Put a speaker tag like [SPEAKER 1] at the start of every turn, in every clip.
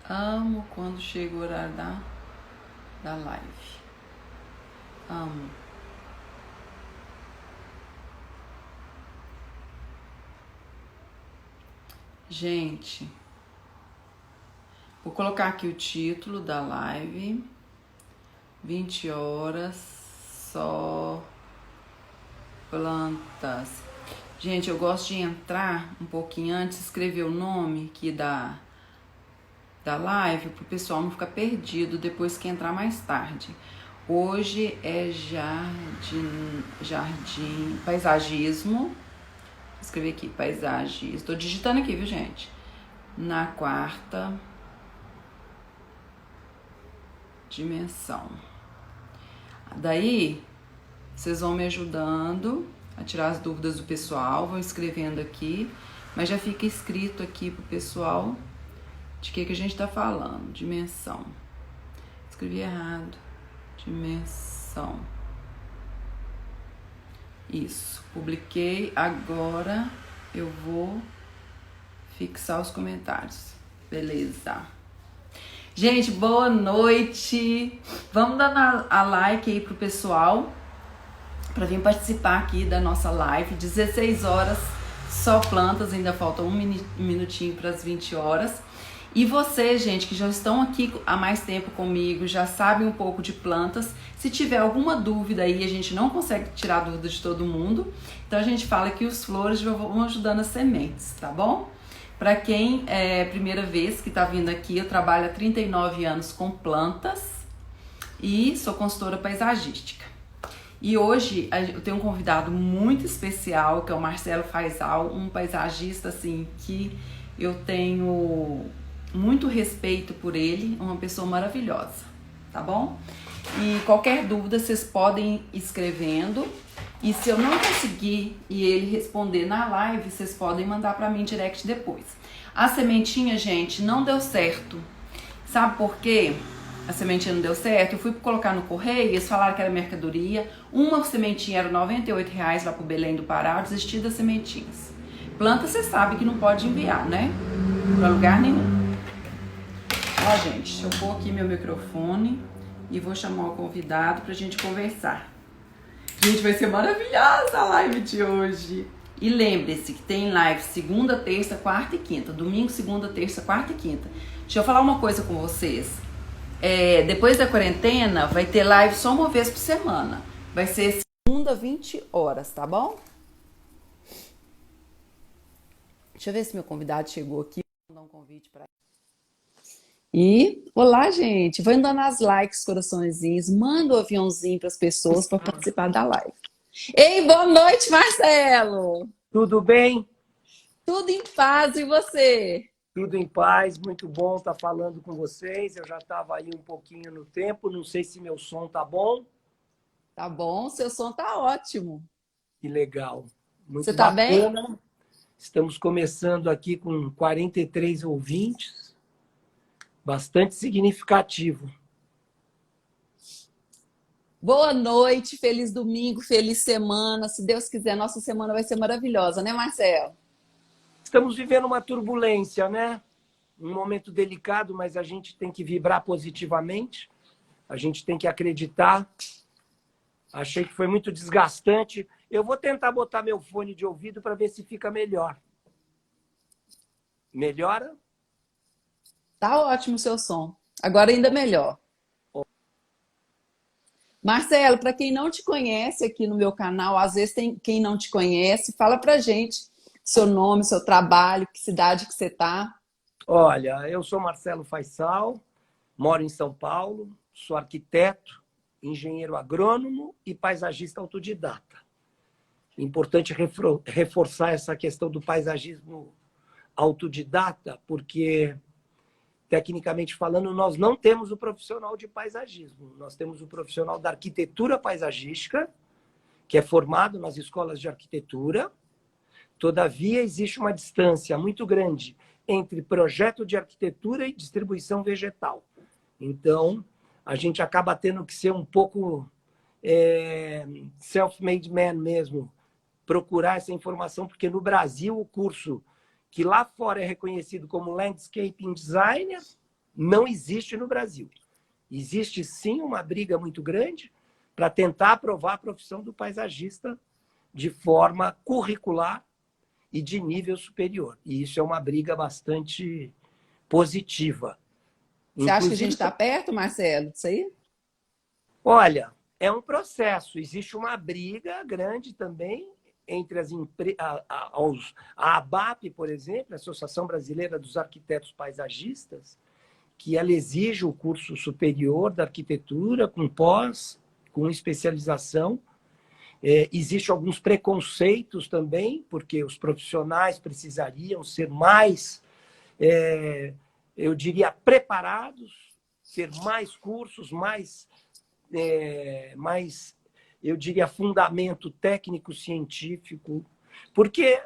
[SPEAKER 1] Amo quando chega o horário da live. Amo. Gente, vou colocar aqui o título da live. 20 horas, só plantas. Gente, eu gosto de entrar um pouquinho antes, escrever o nome aqui da live, para o pessoal não ficar perdido depois que entrar mais tarde. Hoje é jardim, paisagismo. Vou escrever aqui, paisagismo. Estou digitando aqui, viu, gente? Na quarta dimensão. Daí, vocês vão me ajudando a tirar as dúvidas do pessoal, vão escrevendo aqui, mas já fica escrito aqui pro pessoal de que a gente tá falando. Dimensão. Escrevi errado. Dimensão. Isso. Publiquei. Agora eu vou fixar os comentários. Beleza. Gente, boa noite. Vamos dar a like aí pro pessoal para vir participar aqui da nossa live. 16 horas, só plantas, ainda falta um minutinho para as 20 horas. E vocês, gente, que já estão aqui há mais tempo comigo, já sabem um pouco de plantas, se tiver alguma dúvida aí, a gente não consegue tirar a dúvida de todo mundo, então a gente fala que os flores vão ajudando as sementes, tá bom? Para quem é primeira vez que está vindo aqui, eu trabalho há 39 anos com plantas e sou consultora paisagística. E hoje eu tenho um convidado muito especial, que é o Marcelo Faisal, um paisagista assim que eu tenho muito respeito por ele, uma pessoa maravilhosa, tá bom? E qualquer dúvida vocês podem ir escrevendo. E se eu não conseguir e ele responder na live, vocês podem mandar para mim direct depois. A sementinha, gente, não deu certo. Sabe por quê? A sementinha não deu certo. Eu fui colocar no correio, eles falaram que era mercadoria. Uma sementinha era R$98 lá pro Belém do Pará. Eu desisti das sementinhas. Planta, você sabe que não pode enviar, né? Pra lugar nenhum. Ó, gente, deixa eu pôr aqui meu microfone e vou chamar o convidado pra gente conversar. Gente, vai ser maravilhosa a live de hoje. E lembre-se que tem live segunda, terça, quarta e quinta. Domingo, segunda, terça, quarta e quinta. Deixa eu falar uma coisa com vocês. Depois da quarentena, vai ter live só uma vez por semana. Vai ser segunda, 20 horas, tá bom? Deixa eu ver se meu convidado chegou aqui. Vou mandar um convite para olá, gente. Vou dando as likes, coraçõezinhos. Manda o aviãozinho para as pessoas para participar da live. Ei, boa noite, Marcelo!
[SPEAKER 2] Tudo bem?
[SPEAKER 1] Tudo em paz, e você?
[SPEAKER 2] Tudo em paz, muito bom estar falando com vocês. Eu já estava aí um pouquinho no tempo, não sei se meu som tá bom.
[SPEAKER 1] Tá bom, seu som tá ótimo.
[SPEAKER 2] Que legal, muito
[SPEAKER 1] Você tá bem?
[SPEAKER 2] bacana. Estamos começando aqui com 43 ouvintes, bastante significativo.
[SPEAKER 1] Boa noite, feliz domingo, feliz semana. Se Deus quiser, nossa semana vai ser maravilhosa, né, Marcelo?
[SPEAKER 2] Estamos vivendo uma turbulência, né? Um momento delicado, mas a gente tem que vibrar positivamente, a gente tem que acreditar. Achei que foi muito desgastante. Eu vou tentar botar meu fone de ouvido para ver se fica melhor. Melhora?
[SPEAKER 1] Tá ótimo o seu som. Agora ainda melhor. Marcelo, para quem não te conhece aqui no meu canal, às vezes tem quem não te conhece, fala pra gente seu nome, seu trabalho, que cidade que você tá.
[SPEAKER 2] Olha, eu sou Marcelo Faisal, moro em São Paulo, sou arquiteto, engenheiro agrônomo e paisagista autodidata. Importante reforçar essa questão do paisagismo autodidata, porque, tecnicamente falando, nós não temos o profissional de paisagismo. Nós temos o profissional da arquitetura paisagística, que é formado nas escolas de arquitetura. Todavia, existe uma distância muito grande entre projeto de arquitetura e distribuição vegetal. Então, a gente acaba tendo que ser um pouco self-made man mesmo, procurar essa informação, porque no Brasil o curso que lá fora é reconhecido como Landscaping Designer, não existe no Brasil. Existe, sim, uma briga muito grande para tentar aprovar a profissão do paisagista de forma curricular e de nível superior. E isso é uma briga bastante positiva.
[SPEAKER 1] Você acha que a gente
[SPEAKER 2] Inclusive,
[SPEAKER 1] está perto, Marcelo, disso aí?
[SPEAKER 2] olha, é um processo. Existe uma briga grande também entre a ABAP, por exemplo, a Associação Brasileira dos Arquitetos Paisagistas, que ela exige o curso superior da arquitetura, com pós, com especialização. Existem alguns preconceitos também, porque os profissionais precisariam ser mais, eu diria, preparados, ter mais cursos, mais, eu diria, fundamento técnico-científico, porque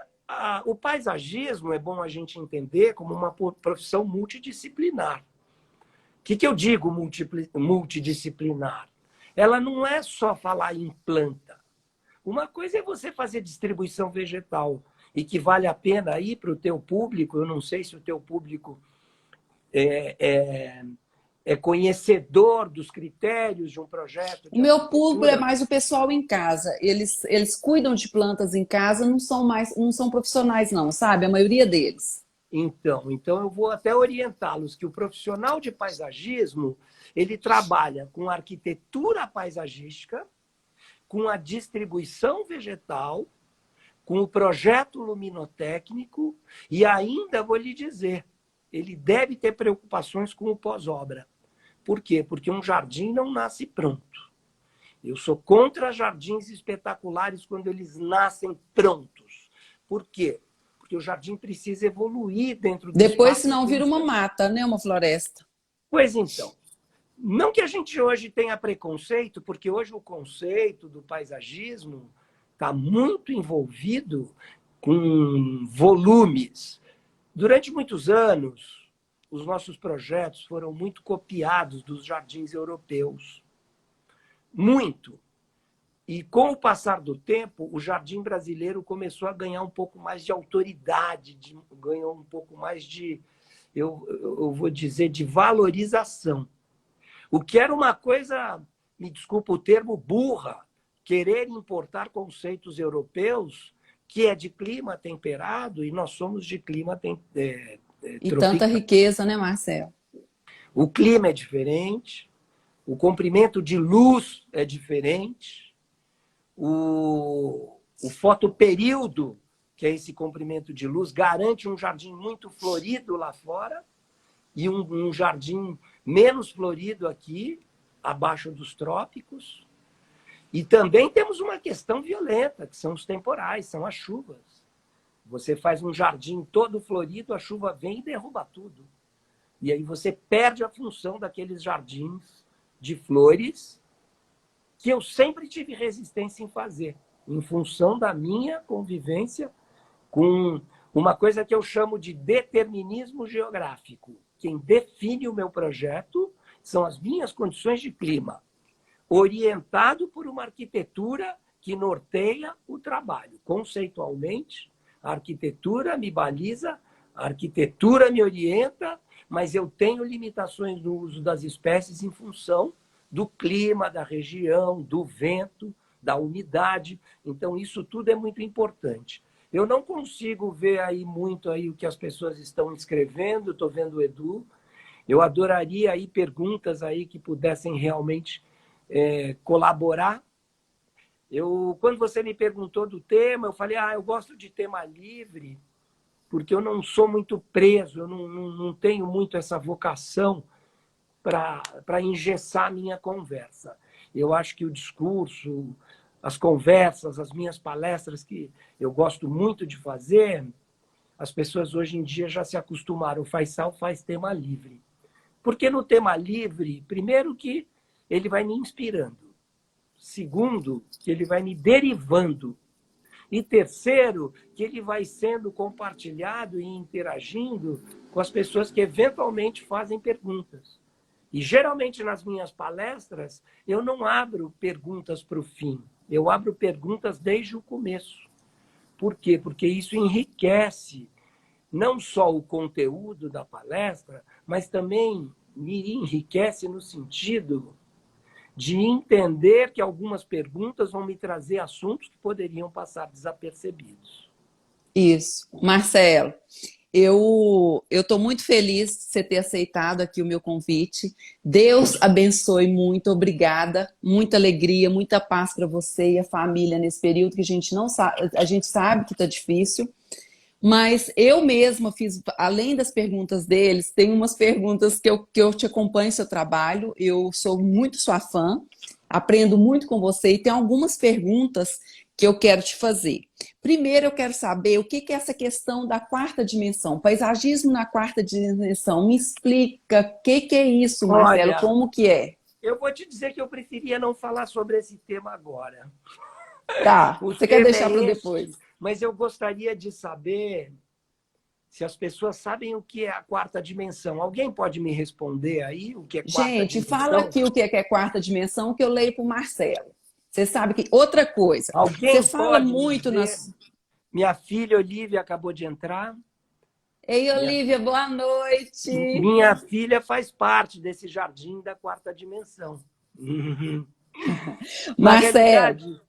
[SPEAKER 2] o paisagismo é bom a gente entender como uma profissão multidisciplinar. O que eu digo multidisciplinar? Ela não é só falar em planta. Uma coisa é você fazer distribuição vegetal e que vale a pena ir para o teu público. Eu não sei se o teu público é conhecedor dos critérios de um projeto.
[SPEAKER 1] O meu público é mais o pessoal em casa. Eles cuidam de plantas em casa, não são profissionais, não, sabe? A maioria deles.
[SPEAKER 2] Então eu vou até orientá-los que o profissional de paisagismo ele trabalha com arquitetura paisagística, com a distribuição vegetal, com o projeto luminotécnico e ainda vou lhe dizer, ele deve ter preocupações com o pós-obra. Por quê? Porque um jardim não nasce pronto. Eu sou contra jardins espetaculares quando eles nascem prontos. Por quê? Porque o jardim precisa evoluir dentro do
[SPEAKER 1] Depois,
[SPEAKER 2] espaço.
[SPEAKER 1] senão, vira uma mata, né? Uma floresta.
[SPEAKER 2] Pois então. Não que a gente hoje tenha preconceito, porque hoje o conceito do paisagismo está muito envolvido com volumes. Durante muitos anos, os nossos projetos foram muito copiados dos jardins europeus. Muito. E com o passar do tempo, o jardim brasileiro começou a ganhar um pouco mais de autoridade, ganhou um pouco mais de, eu vou dizer, de valorização. O que era uma coisa, me desculpa o termo, burra, querer importar conceitos europeus, que é de clima temperado, e nós somos de clima
[SPEAKER 1] E
[SPEAKER 2] tropical.
[SPEAKER 1] tanta riqueza, né, Marcelo?
[SPEAKER 2] O clima é diferente, o comprimento de luz é diferente, o fotoperíodo, que é esse comprimento de luz, garante um jardim muito florido lá fora e um jardim menos florido aqui, abaixo dos trópicos. E também temos uma questão violenta, que são os temporais, são as chuvas. Você faz um jardim todo florido, a chuva vem e derruba tudo. E aí você perde a função daqueles jardins de flores que eu sempre tive resistência em fazer, em função da minha convivência com uma coisa que eu chamo de determinismo geográfico. Quem define o meu projeto são as minhas condições de clima, orientado por uma arquitetura que norteia o trabalho. Conceitualmente, a arquitetura me baliza, a arquitetura me orienta, mas eu tenho limitações no uso das espécies em função do clima, da região, do vento, da umidade. Então, isso tudo é muito importante. Eu não consigo ver aí muito aí o que as pessoas estão escrevendo, estou vendo o Edu. Eu adoraria aí perguntas aí que pudessem realmente colaborar. Quando você me perguntou do tema, eu falei, eu gosto de tema livre, porque eu não sou muito preso, eu não tenho muito essa vocação para engessar a minha conversa. Eu acho que o discurso, as conversas, as minhas palestras, que eu gosto muito de fazer, as pessoas hoje em dia já se acostumaram. O Faisal faz tema livre. Porque no tema livre, primeiro que ele vai me inspirando. Segundo, que ele vai me derivando. E terceiro, que ele vai sendo compartilhado e interagindo com as pessoas que eventualmente fazem perguntas. E geralmente nas minhas palestras, eu não abro perguntas para o fim. Eu abro perguntas desde o começo. Por quê? Porque isso enriquece não só o conteúdo da palestra, mas também me enriquece no sentido de entender que algumas perguntas vão me trazer assuntos que poderiam passar desapercebidos.
[SPEAKER 1] Isso. Marcelo, eu estou muito feliz de você ter aceitado aqui o meu convite. Deus abençoe muito, obrigada. Muita alegria, muita paz para você e a família nesse período que a gente não sabe, a gente sabe que está difícil. Mas eu mesma fiz, além das perguntas deles, tem umas perguntas que eu te acompanho seu trabalho, eu sou muito sua fã, aprendo muito com você e tem algumas perguntas que eu quero te fazer. Primeiro, eu quero saber o que é essa questão da quarta dimensão, paisagismo na quarta dimensão. Me explica o que é isso, Marcelo,
[SPEAKER 2] Olha,
[SPEAKER 1] como que é?
[SPEAKER 2] eu vou te dizer que eu preferia não falar sobre esse tema agora.
[SPEAKER 1] Tá,
[SPEAKER 2] O
[SPEAKER 1] você quer
[SPEAKER 2] tema
[SPEAKER 1] deixar para
[SPEAKER 2] é
[SPEAKER 1] depois?
[SPEAKER 2] este, mas eu gostaria de saber se as pessoas sabem o que é a quarta dimensão. Alguém pode me responder aí o que é quarta
[SPEAKER 1] Gente, fala
[SPEAKER 2] dimensão?
[SPEAKER 1] aqui o que é quarta dimensão que eu leio para o Marcelo. Você sabe que outra coisa, você
[SPEAKER 2] Alguém
[SPEAKER 1] fala
[SPEAKER 2] pode me
[SPEAKER 1] muito
[SPEAKER 2] dizer?
[SPEAKER 1] nas.
[SPEAKER 2] Minha filha Olivia acabou de entrar.
[SPEAKER 1] Ei,
[SPEAKER 2] Minha,
[SPEAKER 1] Olivia, boa noite.
[SPEAKER 2] minha filha faz parte desse jardim da quarta dimensão. Uhum. Na
[SPEAKER 1] Marcelo,
[SPEAKER 2] realidade,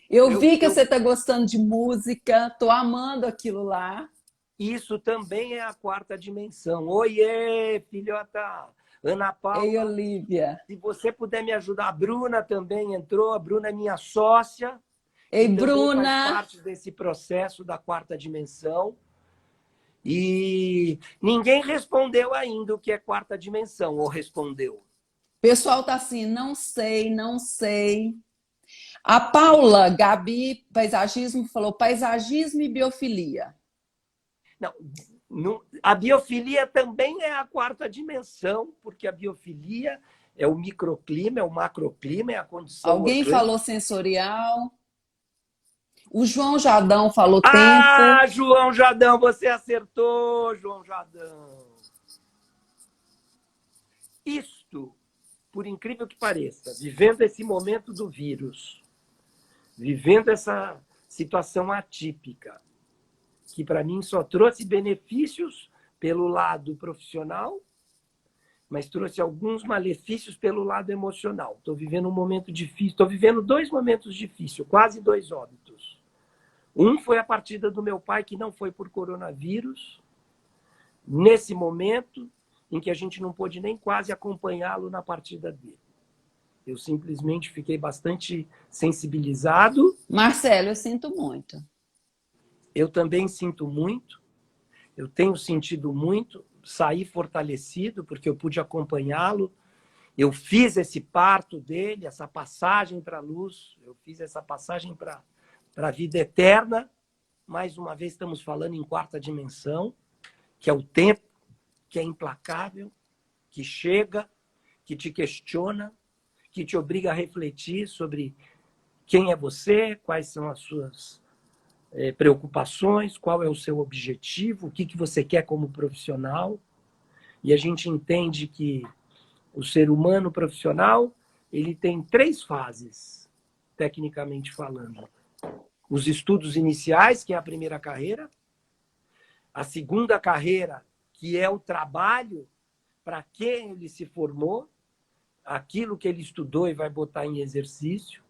[SPEAKER 1] eu
[SPEAKER 2] eu,
[SPEAKER 1] vi que
[SPEAKER 2] eu,
[SPEAKER 1] você está gostando de música, tô amando aquilo lá.
[SPEAKER 2] isso também é a quarta dimensão. Oiê, filhota! Ana
[SPEAKER 1] Ei,
[SPEAKER 2] Paula,
[SPEAKER 1] Olivia.
[SPEAKER 2] se você puder me ajudar, a Bruna também entrou. A Bruna é minha sócia,
[SPEAKER 1] Ei,
[SPEAKER 2] que também faz
[SPEAKER 1] Bruna.
[SPEAKER 2] parte desse processo da quarta dimensão. E ninguém respondeu ainda o que é quarta dimensão, ou respondeu?
[SPEAKER 1] O pessoal tá assim, não sei, não sei. A Paula, Gabi, paisagismo, falou paisagismo e biofilia.
[SPEAKER 2] Não, a biofilia também é a quarta dimensão, porque a biofilia é o microclima, é o macroclima, é a condição
[SPEAKER 1] Alguém falou
[SPEAKER 2] orgânica.
[SPEAKER 1] sensorial. O João Jadão falou tempo.
[SPEAKER 2] Ah, João Jadão, você acertou, João Jadão. Isto, por incrível que pareça, vivendo esse momento do vírus, vivendo essa situação atípica, que para mim só trouxe benefícios pelo lado profissional, mas trouxe alguns malefícios pelo lado emocional. Estou vivendo um momento difícil, estou vivendo 2 momentos difíceis, quase 2 óbitos. Um foi a partida do meu pai, que não foi por coronavírus, nesse momento em que a gente não pôde nem quase acompanhá-lo na partida dele. Eu simplesmente fiquei bastante sensibilizado.
[SPEAKER 1] Marcelo, eu sinto muito.
[SPEAKER 2] Eu também sinto muito, eu tenho sentido muito, saí fortalecido porque eu pude acompanhá-lo. Eu fiz esse parto dele, essa passagem para a luz, eu fiz essa passagem para a vida eterna. Mais uma vez estamos falando em quarta dimensão, que é o tempo, que é implacável, que chega, que te questiona, que te obriga a refletir sobre quem é você, quais são as suas preocupações, qual é o seu objetivo, o que você quer como profissional. E a gente entende que o ser humano profissional, ele tem 3 fases, tecnicamente falando. Os estudos iniciais, que é a primeira carreira. A segunda carreira, que é o trabalho para quem ele se formou, aquilo que ele estudou e vai botar em exercício.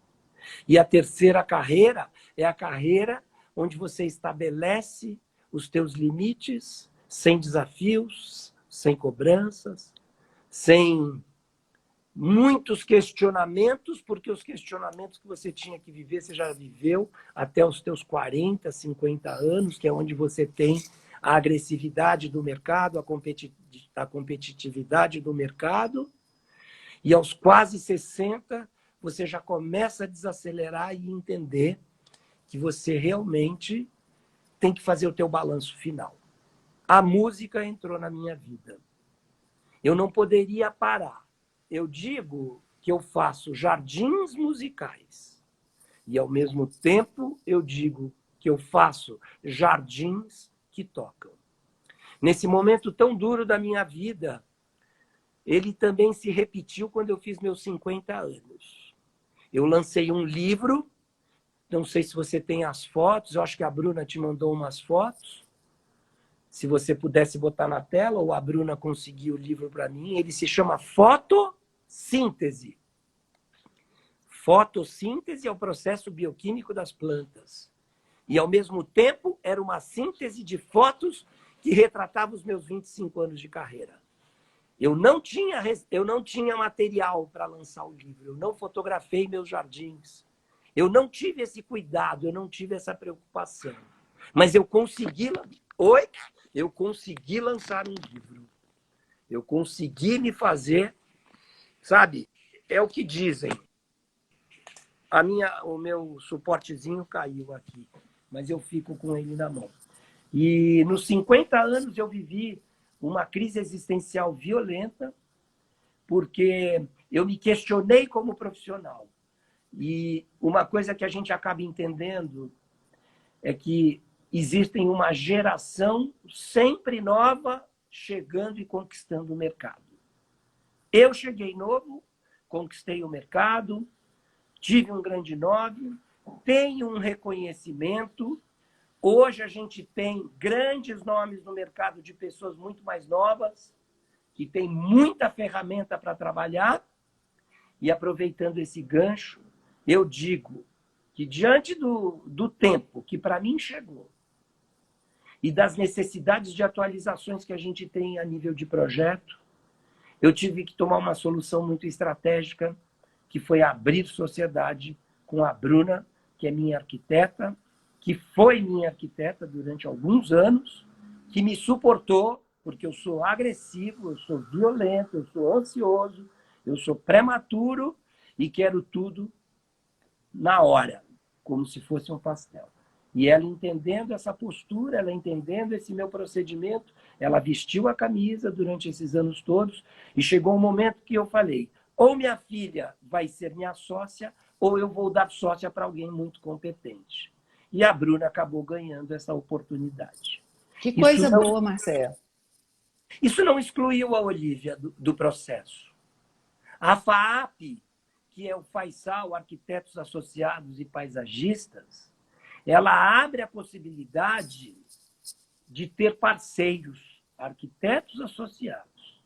[SPEAKER 2] E a terceira carreira é a carreira onde você estabelece os teus limites, sem desafios, sem cobranças, sem muitos questionamentos, porque os questionamentos que você tinha que viver, você já viveu até os teus 40, 50 anos, que é onde você tem a agressividade do mercado, a competitividade do mercado, e aos quase 60, você já começa a desacelerar e entender que você realmente tem que fazer o teu balanço final. A música entrou na minha vida. Eu não poderia parar. Eu digo que eu faço jardins musicais. E, ao mesmo tempo, eu digo que eu faço jardins que tocam. Nesse momento tão duro da minha vida, ele também se repetiu quando eu fiz meus 50 anos. Eu lancei um livro, não sei se você tem as fotos, eu acho que a Bruna te mandou umas fotos. se você pudesse botar na tela, ou a Bruna conseguiu o livro para mim, ele se chama Fotossíntese. Fotossíntese é o processo bioquímico das plantas. E, ao mesmo tempo, era uma síntese de fotos que retratava os meus 25 anos de carreira. Eu não tinha material para lançar o livro, eu não fotografei meus jardins, eu não tive esse cuidado, eu não tive essa preocupação. Mas eu consegui lançar um livro. Eu consegui me fazer, sabe? É o que dizem. O meu suportezinho caiu aqui, mas eu fico com ele na mão. E nos 50 anos eu vivi uma crise existencial violenta, porque eu me questionei como profissional. E uma coisa que a gente acaba entendendo é que existem uma geração sempre nova chegando e conquistando o mercado. Eu cheguei novo, conquistei o mercado, tive um grande nome, tenho um reconhecimento. Hoje a gente tem grandes nomes no mercado de pessoas muito mais novas, que têm muita ferramenta para trabalhar. E aproveitando esse gancho, eu digo que diante do tempo que para mim chegou e das necessidades de atualizações que a gente tem a nível de projeto, eu tive que tomar uma solução muito estratégica, que foi abrir sociedade com a Bruna, que é minha arquiteta, que foi minha arquiteta durante alguns anos, que me suportou, porque eu sou agressivo, eu sou violento, eu sou ansioso, eu sou prematuro e quero tudo na hora, como se fosse um pastel. E ela entendendo essa postura, ela entendendo esse meu procedimento, ela vestiu a camisa durante esses anos todos e chegou um momento que eu falei, ou minha filha vai ser minha sócia, ou eu vou dar sócia para alguém muito competente. E a Bruna acabou ganhando essa oportunidade.
[SPEAKER 3] Que coisa boa, Marcelo.
[SPEAKER 2] Isso não excluiu a Olívia do processo. A FAAP, que é o Faisal Arquitetos Associados e Paisagistas, ela abre a possibilidade de ter parceiros, arquitetos associados.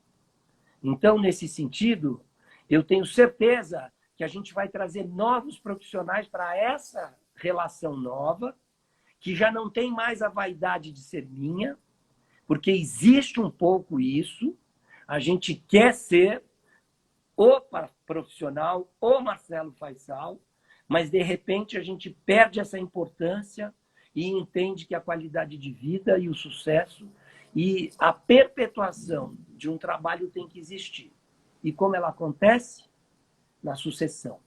[SPEAKER 2] Então, nesse sentido, eu tenho certeza que a gente vai trazer novos profissionais para essa relação nova, que já não tem mais a vaidade de ser minha, porque existe um pouco isso, a gente quer ser o profissional, o Marcelo Faisal, mas de repente a gente perde essa importância e entende que a qualidade de vida e o sucesso e a perpetuação de um trabalho tem que existir. E como ela acontece? Na sucessão.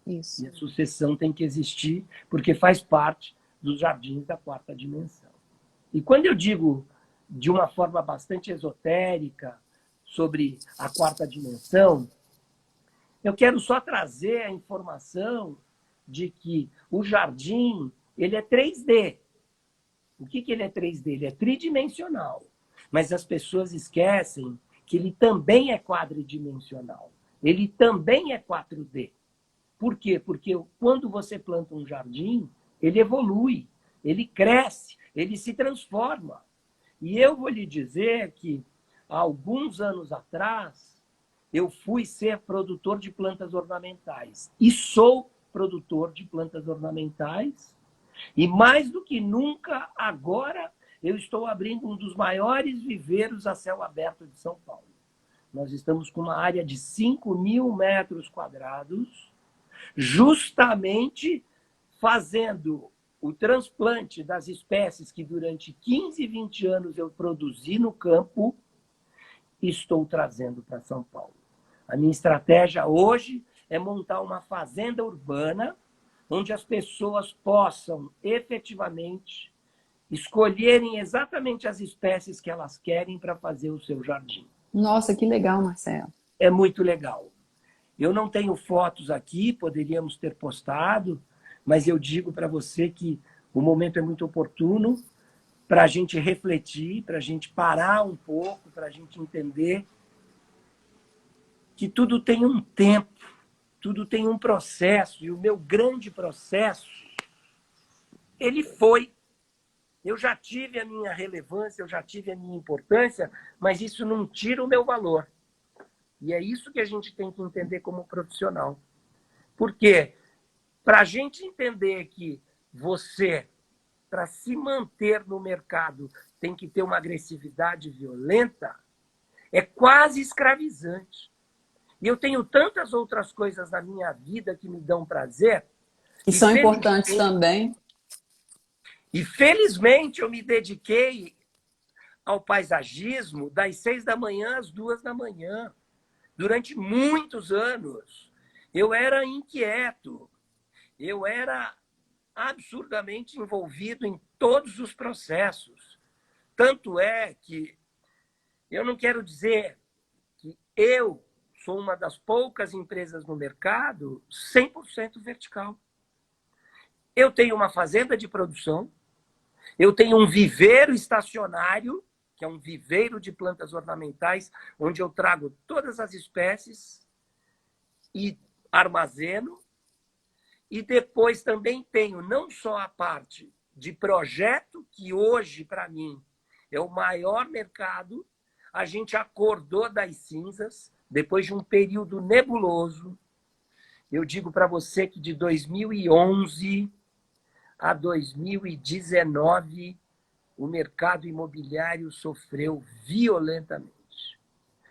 [SPEAKER 3] Isso.
[SPEAKER 2] E a sucessão tem que existir porque faz parte dos jardins da quarta dimensão. E quando eu digo de uma forma bastante esotérica sobre a quarta dimensão, eu quero só trazer a informação de que o jardim ele é 3D. O que ele é 3D? Ele é tridimensional. Mas as pessoas esquecem que ele também é quadridimensional. Ele também é 4D. Por quê? Porque quando você planta um jardim, ele evolui, ele cresce, ele se transforma. E eu vou lhe dizer que, há alguns anos atrás, eu fui ser produtor de plantas ornamentais. E sou produtor de plantas ornamentais. E mais do que nunca, agora, eu estou abrindo um dos maiores viveiros a céu aberto de São Paulo. Nós estamos com uma área de 5.000 metros quadrados, justamente fazendo o transplante das espécies que durante 15, 20 anos eu produzi no campo, estou trazendo para São Paulo. A minha estratégia hoje é montar uma fazenda urbana onde as pessoas possam efetivamente escolherem exatamente as espécies que elas querem para fazer o seu jardim.
[SPEAKER 3] Nossa, que legal, Marcelo.
[SPEAKER 2] É muito legal. Eu não tenho fotos aqui, poderíamos ter postado, mas eu digo para você que o momento é muito oportuno para a gente refletir, para a gente parar um pouco, para a gente entender que tudo tem um tempo, tudo tem um processo, e o meu grande processo, ele foi Eu já tive a minha relevância, eu já tive a minha importância, mas isso não tira o meu valor. E é isso que a gente tem que entender como profissional. Porque para a gente entender que você, para se manter no mercado, tem que ter uma agressividade violenta, é quase escravizante. E eu tenho tantas outras coisas na minha vida que me dão prazer.
[SPEAKER 3] Que são importantes também.
[SPEAKER 2] E felizmente eu me dediquei ao paisagismo das 6 da manhã às 2 da manhã. Durante muitos anos. Eu era inquieto. Eu era absurdamente envolvido em todos os processos. Tanto é que eu não quero dizer que eu sou uma das poucas empresas no mercado 100% vertical. Eu tenho uma fazenda de produção, eu tenho um viveiro estacionário, que é um viveiro de plantas ornamentais, onde eu trago todas as espécies e armazeno. E depois também tenho não só a parte de projeto, que hoje, para mim, é o maior mercado. A gente acordou das cinzas, depois de um período nebuloso. Eu digo para você que de 2011 a 2019, o mercado imobiliário sofreu violentamente.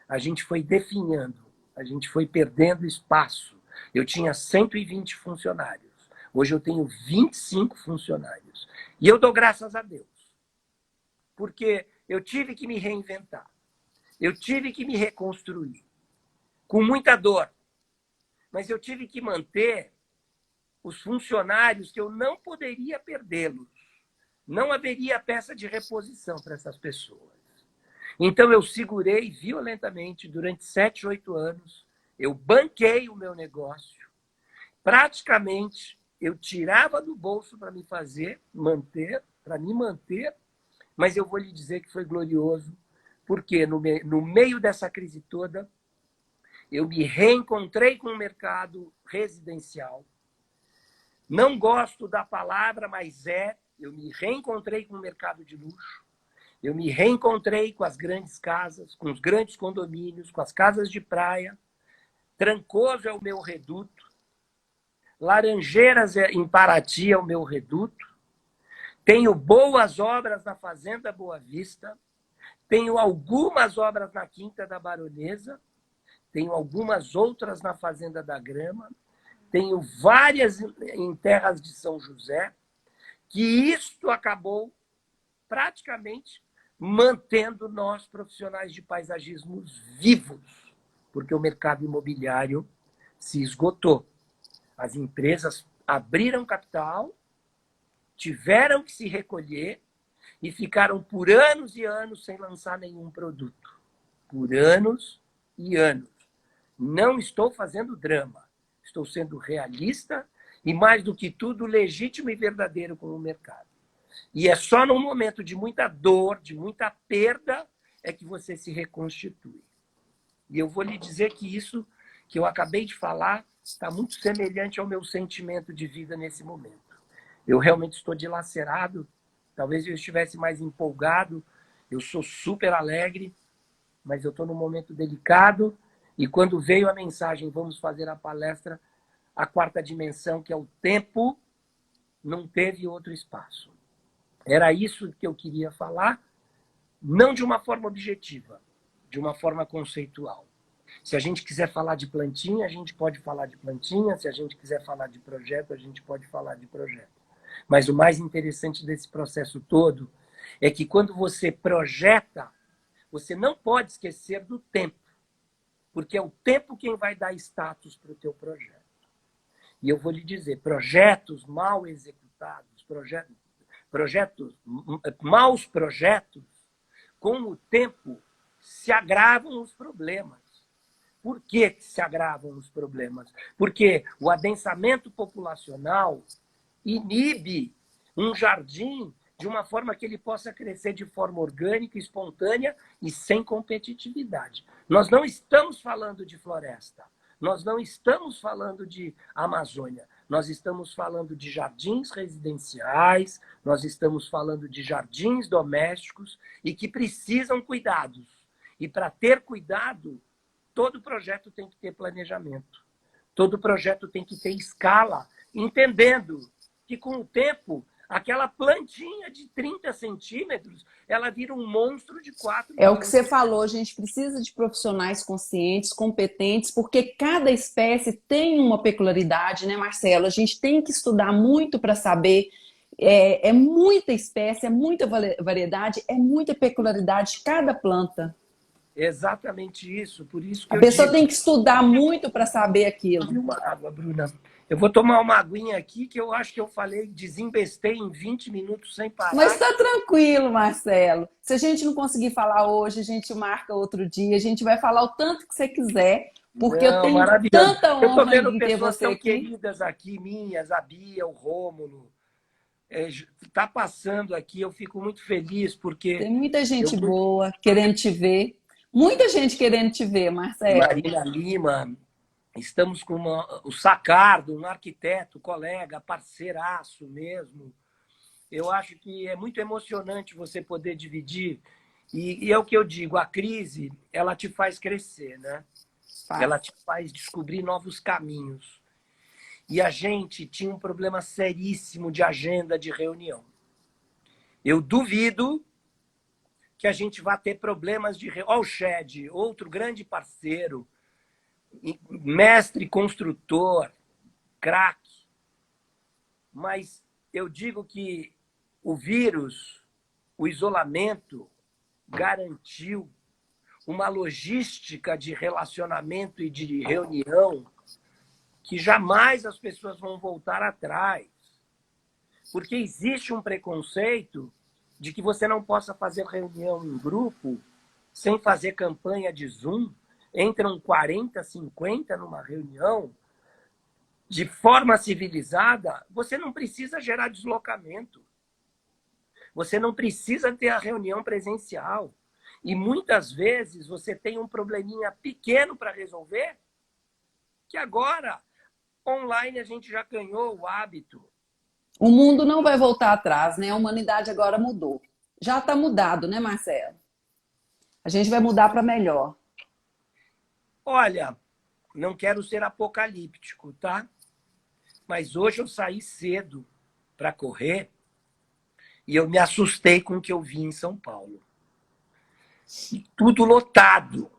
[SPEAKER 2] A gente foi definhando, a gente foi perdendo espaço. Eu tinha 120 funcionários. Hoje eu tenho 25 funcionários. E eu dou graças a Deus. Porque eu tive que me reinventar. Eu tive que me reconstruir. Com muita dor. Mas eu tive que manter os funcionários que eu não poderia perdê-los. Não haveria peça de reposição para essas pessoas. Então eu segurei violentamente durante 7, 8 anos. Eu banquei o meu negócio. Praticamente, eu tirava do bolso para me manter, mas eu vou lhe dizer que foi glorioso, porque no meio dessa crise toda, eu me reencontrei com o mercado residencial. Não gosto da palavra, mas eu me reencontrei com o mercado de luxo. Eu me reencontrei com as grandes casas, com os grandes condomínios, com as casas de praia. Trancoso é o meu reduto. Laranjeiras em Paraty é o meu reduto. Tenho boas obras na Fazenda Boa Vista. Tenho algumas obras na Quinta da Baronesa. Tenho algumas outras na Fazenda da Grama. Tenho várias em terras de São José. Que isto acabou praticamente mantendo nós, profissionais de paisagismo, vivos. Porque o mercado imobiliário se esgotou. As empresas abriram capital, tiveram que se recolher e ficaram por anos e anos sem lançar nenhum produto. Por anos e anos. Não estou fazendo drama. Estou sendo realista e, mais do que tudo, legítimo e verdadeiro com o mercado. E é só num momento de muita dor, de muita perda, é que você se reconstitui. E eu vou lhe dizer que isso que eu acabei de falar está muito semelhante ao meu sentimento de vida nesse momento. Eu realmente estou dilacerado, talvez eu estivesse mais empolgado, eu sou super alegre, mas eu estou num momento delicado, e quando veio a mensagem, vamos fazer a palestra, a quarta dimensão, que é o tempo, não teve outro espaço. Era isso que eu queria falar, não de uma forma objetiva, de uma forma conceitual. Se a gente quiser falar de plantinha, a gente pode falar de plantinha. Se a gente quiser falar de projeto, a gente pode falar de projeto. Mas o mais interessante desse processo todo é que quando você projeta, você não pode esquecer do tempo. Porque é o tempo quem vai dar status para o teu projeto. E eu vou lhe dizer, projetos mal executados, maus projetos, com o tempo se agravam os problemas. Por que se agravam os problemas? Porque o adensamento populacional inibe um jardim de uma forma que ele possa crescer de forma orgânica, espontânea e sem competitividade. Nós não estamos falando de floresta, nós não estamos falando de Amazônia, nós estamos falando de jardins residenciais, nós estamos falando de jardins domésticos e que precisam cuidados. E para ter cuidado, todo projeto tem que ter planejamento. Todo projeto tem que ter escala, entendendo que com o tempo, aquela plantinha de 30 centímetros, ela vira um monstro de 4
[SPEAKER 3] É o que você falou, a gente precisa de profissionais conscientes, competentes, porque cada espécie tem uma peculiaridade, né, Marcelo? A gente tem que estudar muito para saber. É muita espécie, é muita variedade, é muita peculiaridade de cada planta.
[SPEAKER 2] Exatamente isso, por isso que
[SPEAKER 3] A
[SPEAKER 2] eu
[SPEAKER 3] pessoa
[SPEAKER 2] digo.
[SPEAKER 3] tem que estudar muito para saber
[SPEAKER 2] E
[SPEAKER 3] aquilo.
[SPEAKER 2] uma água, Bruna. Eu vou tomar uma aguinha aqui, que eu acho que eu falei, desembestei em 20 minutos sem
[SPEAKER 3] Mas
[SPEAKER 2] parar.
[SPEAKER 3] está tranquilo, Marcelo. Se a gente não conseguir falar hoje, a gente marca outro dia. A gente vai falar o tanto que você quiser, porque eu
[SPEAKER 2] Não,
[SPEAKER 3] tenho
[SPEAKER 2] maravilhoso.
[SPEAKER 3] tanta
[SPEAKER 2] Eu estou
[SPEAKER 3] honra
[SPEAKER 2] vendo
[SPEAKER 3] em ter
[SPEAKER 2] pessoas
[SPEAKER 3] você
[SPEAKER 2] tão
[SPEAKER 3] aqui.
[SPEAKER 2] queridas aqui, minhas, a Bia, o Rômulo. Está passando aqui, eu fico muito feliz, porque
[SPEAKER 3] Tem muita
[SPEAKER 2] eu
[SPEAKER 3] gente boa querendo te ver. Muita gente querendo te ver, Marcelo.
[SPEAKER 2] Marina Lima, estamos com o Sacardo, um arquiteto, colega, parceiraço mesmo. Eu acho que é muito emocionante você poder dividir. E é o que eu digo, a crise, ela te faz crescer, né? Ela te faz descobrir novos caminhos. E a gente tinha um problema seríssimo de agenda de reunião. Eu duvido que a gente vá ter problemas de... Olha o Shed, outro grande parceiro, mestre construtor, craque. Mas eu digo que o vírus, o isolamento, garantiu uma logística de relacionamento e de reunião que jamais as pessoas vão voltar atrás. Porque existe um preconceito de que você não possa fazer reunião em grupo sem fazer campanha de Zoom. Entram 40, 50 numa reunião. De forma civilizada, você não precisa gerar deslocamento. Você não precisa ter a reunião presencial. E muitas vezes você tem um probleminha pequeno para resolver, que agora, online, a gente já ganhou o hábito.
[SPEAKER 3] O mundo não vai voltar atrás, né? A humanidade agora mudou. Já está mudado, né, Marcelo? A gente vai mudar para melhor.
[SPEAKER 2] Olha, não quero ser apocalíptico, tá? Mas hoje eu saí cedo para correr e eu me assustei com o que eu vi em São Paulo. E tudo lotado.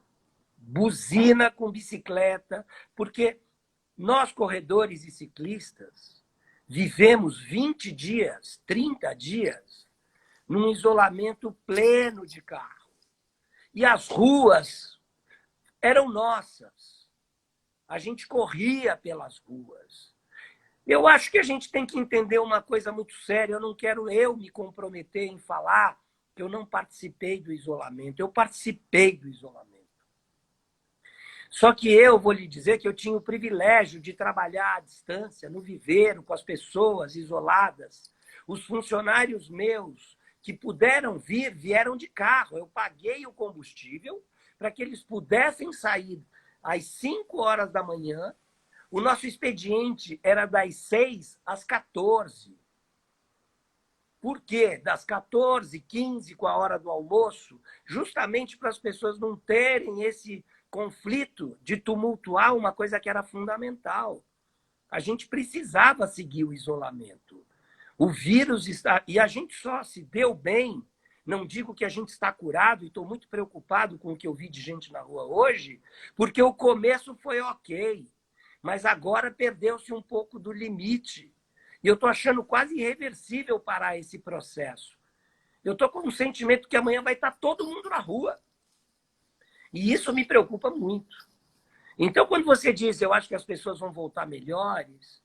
[SPEAKER 2] Buzina com bicicleta, porque nós, corredores e ciclistas, vivemos 20 dias, 30 dias, num isolamento pleno de carro. E as ruas eram nossas. A gente corria pelas ruas. Eu acho que a gente tem que entender uma coisa muito séria. Eu não quero me comprometer em falar que eu não participei do isolamento. Eu participei do isolamento. Só que eu vou lhe dizer que eu tinha o privilégio de trabalhar à distância, no viveiro, com as pessoas isoladas. Os funcionários meus que puderam vir, vieram de carro. Eu paguei o combustível para que eles pudessem sair às 5 horas da manhã. O nosso expediente era das 6 às 14. Por quê? Das 14, 15, com a hora do almoço, justamente para as pessoas não terem esse conflito de tumultuar uma coisa que era fundamental. A gente precisava seguir o isolamento. O vírus está... E a gente só se deu bem, não digo que a gente está curado, e estou muito preocupado com o que eu vi de gente na rua hoje, porque o começo foi ok, mas agora perdeu-se um pouco do limite. E eu estou achando quase irreversível parar esse processo. Eu estou com um sentimento que amanhã vai estar todo mundo na rua. E isso me preocupa muito. Então, quando você diz, eu acho que as pessoas vão voltar melhores,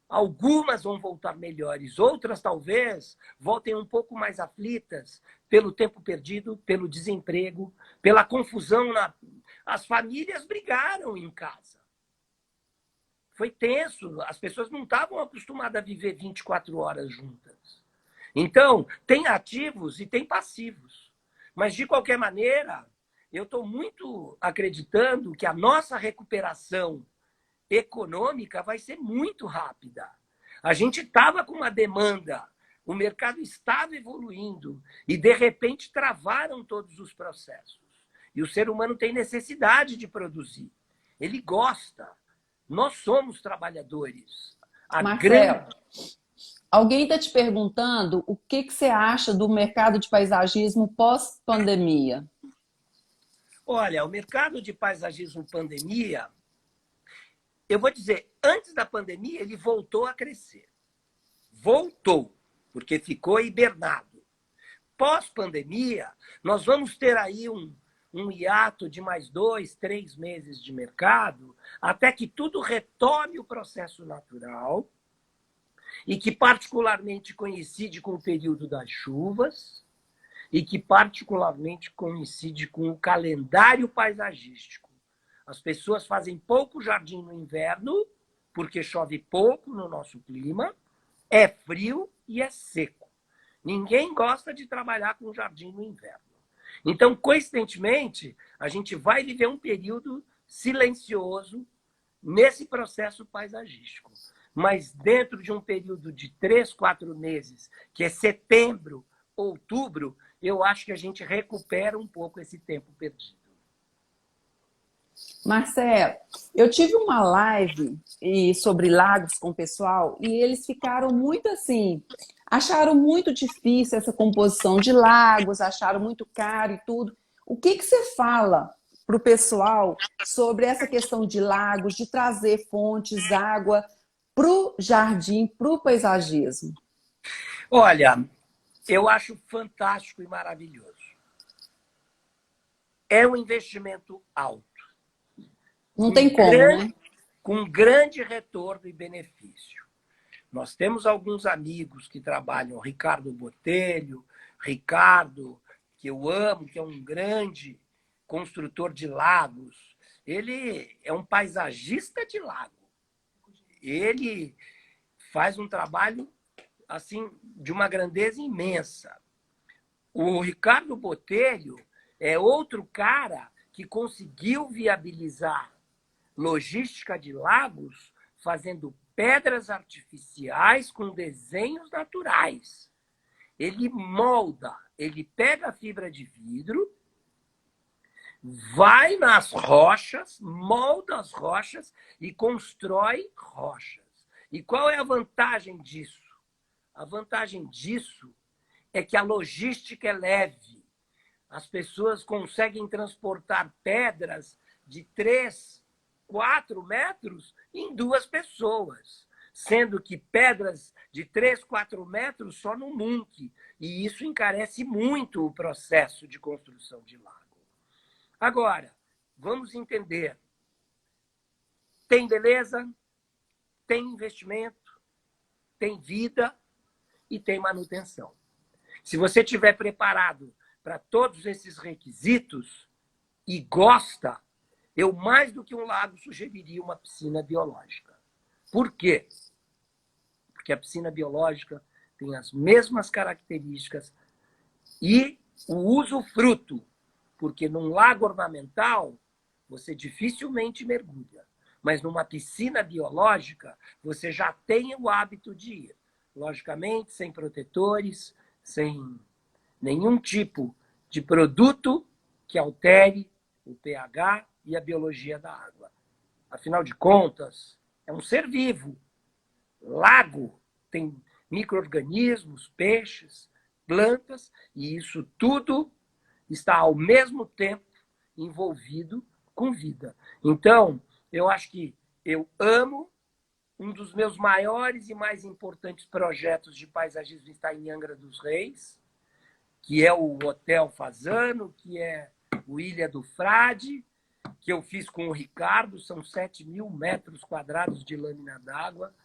[SPEAKER 2] algumas vão voltar melhores, outras talvez voltem um pouco mais aflitas pelo tempo perdido, pelo desemprego, pela confusão. As famílias brigaram em casa. Foi tenso, as pessoas não estavam acostumadas a viver 24 horas juntas. Então, tem ativos e tem passivos. Mas, de qualquer maneira, eu estou muito acreditando que a nossa recuperação econômica vai ser muito rápida. A gente estava com uma demanda, o mercado estava evoluindo e, de repente, travaram todos os processos. E o ser humano tem necessidade de produzir. Ele gosta. Nós somos trabalhadores.
[SPEAKER 3] Marcelo, alguém está te perguntando o que você acha do mercado de paisagismo pós-pandemia?
[SPEAKER 2] Olha, o mercado de paisagismo pandemia, eu vou dizer, antes da pandemia ele voltou a crescer. Voltou, porque ficou hibernado. Pós-pandemia, nós vamos ter aí um hiato de mais 2, 3 meses de mercado, até que tudo retome o processo natural e que particularmente coincide com o período das chuvas e que particularmente coincide com o calendário paisagístico. As pessoas fazem pouco jardim no inverno, porque chove pouco no nosso clima, é frio e é seco. Ninguém gosta de trabalhar com jardim no inverno. Então, coincidentemente, a gente vai viver um período silencioso nesse processo paisagístico. Mas dentro de um período de 3, 4 meses, que é setembro, outubro, eu acho que a gente recupera um pouco esse tempo perdido.
[SPEAKER 3] Marcelo, eu tive uma live sobre lagos com o pessoal e eles ficaram muito assim, acharam muito difícil essa composição de lagos, acharam muito caro e tudo. O que você fala para o pessoal sobre essa questão de lagos, de trazer fontes, água para o jardim, para o paisagismo?
[SPEAKER 2] Olha, eu acho fantástico e maravilhoso. É um investimento alto.
[SPEAKER 3] Não tem como, né?
[SPEAKER 2] Com grande retorno e benefício. Nós temos alguns amigos que trabalham, Ricardo Botelho, Ricardo, que eu amo, que é um grande construtor de lagos. Ele é um paisagista de lago. Ele faz um trabalho assim de uma grandeza imensa. O Ricardo Botelho é outro cara que conseguiu viabilizar logística de lagos fazendo pedras artificiais com desenhos naturais. Ele molda, ele pega a fibra de vidro, vai nas rochas, molda as rochas e constrói rochas. E qual é a vantagem disso? A vantagem disso é que a logística é leve. As pessoas conseguem transportar pedras de 3, 4 metros em 2 pessoas, sendo que pedras de 3, 4 metros só no Munch. E isso encarece muito o processo de construção de lago. Agora, vamos entender. Tem beleza, tem investimento, tem vida e tem manutenção. Se você estiver preparado para todos esses requisitos e gosta, eu, mais do que um lago, sugeriria uma piscina biológica. Por quê? Porque a piscina biológica tem as mesmas características e o usufruto, porque num lago ornamental você dificilmente mergulha, mas numa piscina biológica você já tem o hábito de ir. Logicamente, sem protetores, sem nenhum tipo de produto que altere o pH e a biologia da água. Afinal de contas, é um ser vivo. Lago tem micro-organismos, peixes, plantas, e isso tudo está ao mesmo tempo envolvido com vida. Então, eu acho que eu amo. Um dos meus maiores e mais importantes projetos de paisagismo está em Angra dos Reis, que é o Hotel Fazano, que é o Ilha do Frade, que eu fiz com o Ricardo, são 7.000 metros quadrados de lâmina d'água,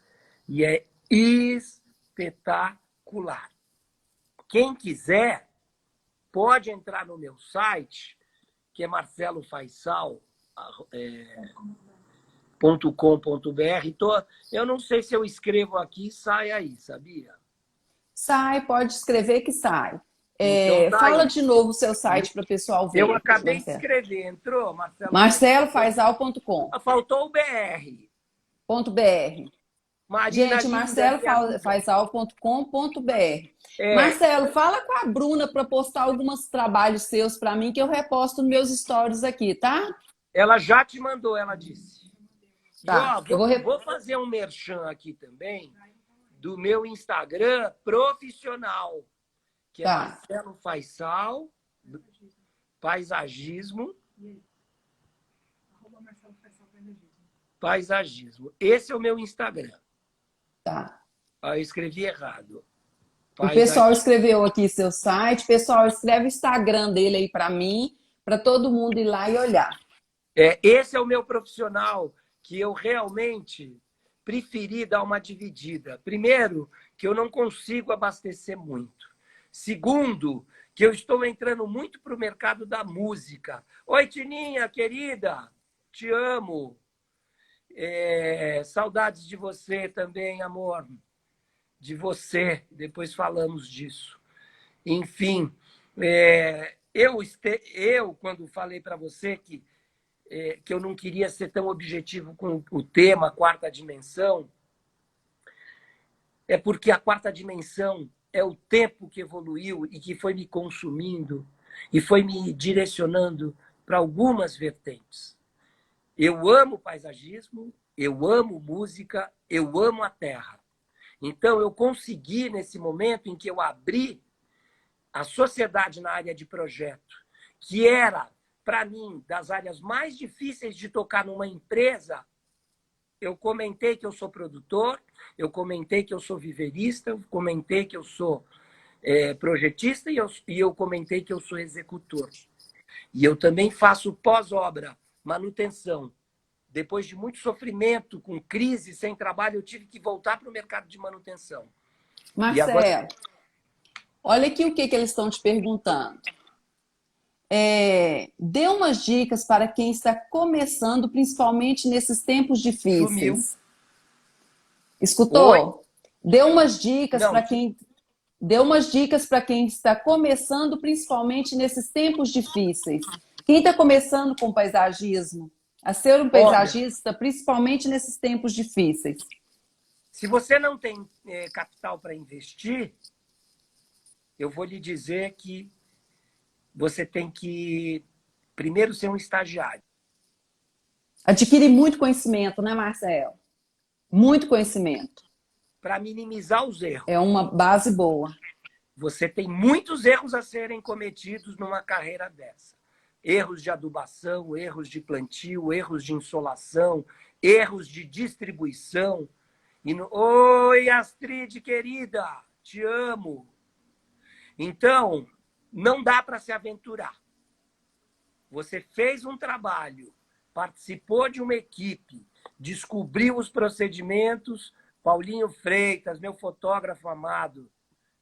[SPEAKER 2] e é espetacular. Quem quiser, pode entrar no meu site, que é marcelofaisal.com.br. Eu não sei se eu escrevo aqui, sai aí, sabia?
[SPEAKER 3] Sai, pode escrever que sai.
[SPEAKER 2] Então, tá
[SPEAKER 3] fala
[SPEAKER 2] aí.
[SPEAKER 3] de novo o seu site para o pessoal ver.
[SPEAKER 2] Eu acabei
[SPEAKER 3] Marcelo.
[SPEAKER 2] de escrever, entrou, Marcelo?
[SPEAKER 3] marcelofaisal.com.
[SPEAKER 2] Faltou o BR. Marina
[SPEAKER 3] Gente,
[SPEAKER 2] linda, minha amiga.
[SPEAKER 3] marcelofaisal.com.br.
[SPEAKER 2] É,
[SPEAKER 3] Marcelo, fala com a Bruna para postar alguns trabalhos seus para mim que eu reposto nos meus stories aqui, tá?
[SPEAKER 2] ela já te mandou, ela disse. E
[SPEAKER 3] Tá.
[SPEAKER 2] ó, vou fazer um merchan aqui também do meu Instagram profissional, que é
[SPEAKER 3] Tá.
[SPEAKER 2] Marcelo Faisal, paisagismo. Paisagismo. Esse é o meu Instagram.
[SPEAKER 3] Tá.
[SPEAKER 2] Ah, eu escrevi errado.
[SPEAKER 3] O pessoal
[SPEAKER 2] Paisagismo.
[SPEAKER 3] escreveu aqui seu site. Pessoal, escreve o Instagram dele aí para mim, para todo mundo ir lá e olhar.
[SPEAKER 2] Esse é o meu profissional que eu realmente preferi dar uma dividida. Primeiro, que eu não consigo abastecer muito. Segundo, que eu estou entrando muito para o mercado da música. Oi, Tininha, querida, te amo. Saudades de você também, amor. De você, depois falamos disso. Enfim, eu quando falei para você que eu não queria ser tão objetivo com o tema quarta dimensão, é porque a quarta dimensão é o tempo que evoluiu e que foi me consumindo e foi me direcionando para algumas vertentes. Eu amo paisagismo, eu amo música, eu amo a terra. Então, eu consegui, nesse momento em que eu abri a sociedade na área de projeto, que era, para mim, das áreas mais difíceis de tocar numa empresa, eu comentei que eu sou produtor, eu comentei que eu sou viverista, eu comentei que eu sou projetista e eu comentei que eu sou executor. E eu também faço pós-obra, manutenção. Depois de muito sofrimento, com crise, sem trabalho, eu tive que voltar para o mercado de manutenção. E agora...
[SPEAKER 3] Marcelo, olha aqui o que eles estão te perguntando. Dê umas dicas para quem está começando, principalmente nesses tempos
[SPEAKER 2] Sumiu.
[SPEAKER 3] difíceis.
[SPEAKER 2] Oi?
[SPEAKER 3] Escutou? Dê umas dicas
[SPEAKER 2] Não,
[SPEAKER 3] para quem está começando, principalmente nesses tempos difíceis. Quem está começando com paisagismo, a ser um
[SPEAKER 2] olha,
[SPEAKER 3] paisagista, principalmente nesses tempos difíceis.
[SPEAKER 2] se você não tem capital para investir, eu vou lhe dizer que você tem que primeiro ser um estagiário.
[SPEAKER 3] Adquire muito conhecimento, né, Marcelo? Muito conhecimento.
[SPEAKER 2] Para minimizar os erros.
[SPEAKER 3] É uma base boa.
[SPEAKER 2] Você tem muitos erros a serem cometidos numa carreira dessa. Erros de adubação, erros de plantio, erros de insolação, erros de distribuição. Oi, Astrid, querida, te amo. Então, não dá para se aventurar. Você fez um trabalho, participou de uma equipe, descobriu os procedimentos. Paulinho Freitas, meu fotógrafo amado,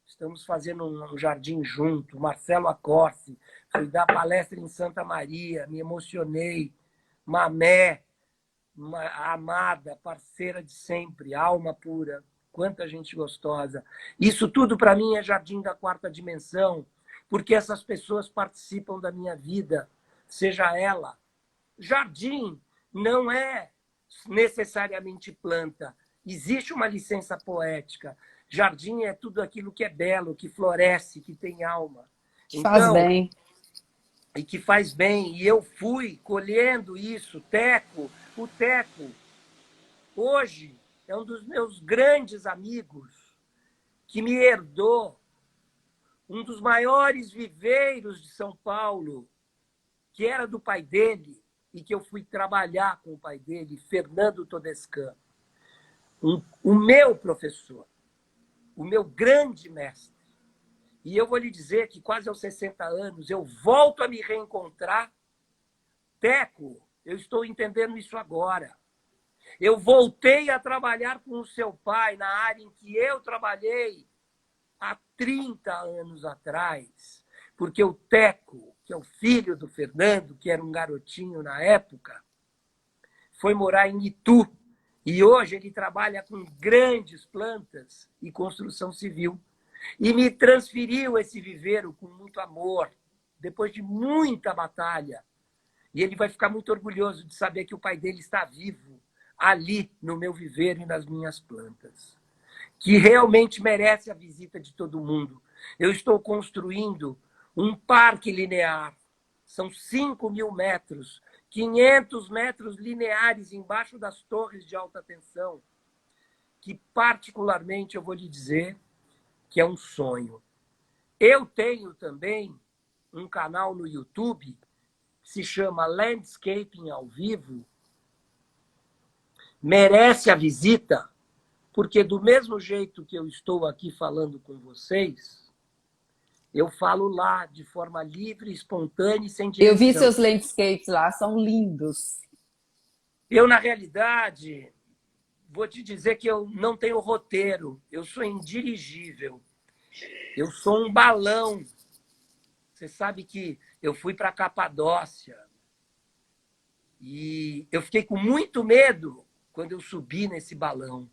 [SPEAKER 2] estamos fazendo um jardim junto. Marcelo Acorce, fui dar palestra em Santa Maria, me emocionei. Mamé, uma amada, parceira de sempre, alma pura. Quanta gente gostosa. Isso tudo para mim é jardim da quarta dimensão, porque essas pessoas participam da minha vida, seja ela. Jardim não é necessariamente planta. Existe uma licença poética. Jardim é tudo aquilo que é belo, que floresce, que tem alma.
[SPEAKER 3] Faz bem.
[SPEAKER 2] E que faz bem. E eu fui colhendo isso. O Teco, hoje, é um dos meus grandes amigos, que me herdou um dos maiores viveiros de São Paulo, que era do pai dele, e que eu fui trabalhar com o pai dele, Fernando Todescan. O meu professor, o meu grande mestre. E eu vou lhe dizer que quase aos 60 anos eu volto a me reencontrar. Teco, eu estou entendendo isso agora. Eu voltei a trabalhar com o seu pai na área em que eu trabalhei há 30 anos atrás, porque o Teco, que é o filho do Fernando, que era um garotinho na época, foi morar em Itu. E hoje ele trabalha com grandes plantas e construção civil. E me transferiu esse viveiro com muito amor, depois de muita batalha. E ele vai ficar muito orgulhoso de saber que o pai dele está vivo, ali no meu viveiro e nas minhas plantas, que realmente merece a visita de todo mundo. Eu estou construindo um parque linear, são 5.000 metros, 500 metros lineares embaixo das torres de alta tensão, que particularmente eu vou lhe dizer que é um sonho. Eu tenho também um canal no YouTube que se chama Landscaping ao Vivo. Merece a visita, porque do mesmo jeito que eu estou aqui falando com vocês, eu falo lá de forma livre, espontânea e sem direção.
[SPEAKER 3] Eu vi seus landscapes lá, são lindos.
[SPEAKER 2] Eu, na realidade, vou te dizer que eu não tenho roteiro, eu sou indirigível. Eu sou um balão. Você sabe que eu fui para a Capadócia e eu fiquei com muito medo quando eu subi nesse balão.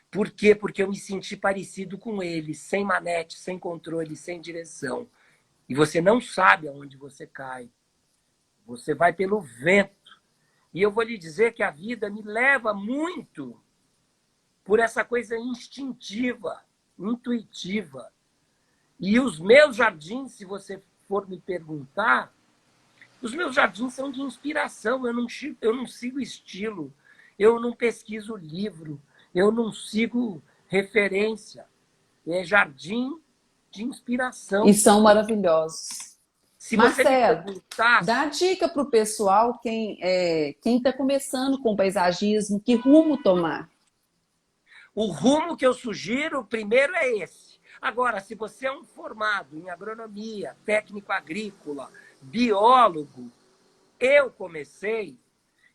[SPEAKER 2] Por quê? Porque eu me senti parecido com ele, sem manete, sem controle, sem direção. E você não sabe aonde você cai. Você vai pelo vento. E eu vou lhe dizer que a vida me leva muito por essa coisa instintiva, intuitiva. E os meus jardins, se você for me perguntar, os meus jardins são de inspiração. Eu não sigo estilo, eu não pesquiso livro, eu não sigo referência. É jardim de inspiração.
[SPEAKER 3] E são maravilhosos.
[SPEAKER 2] Se
[SPEAKER 3] Marcelo,
[SPEAKER 2] você me perguntasse,
[SPEAKER 3] dá dica para o pessoal, quem está começando com paisagismo, que rumo tomar?
[SPEAKER 2] o rumo que eu sugiro, primeiro é esse. Agora, se você é um formado em agronomia, técnico agrícola, biólogo, eu comecei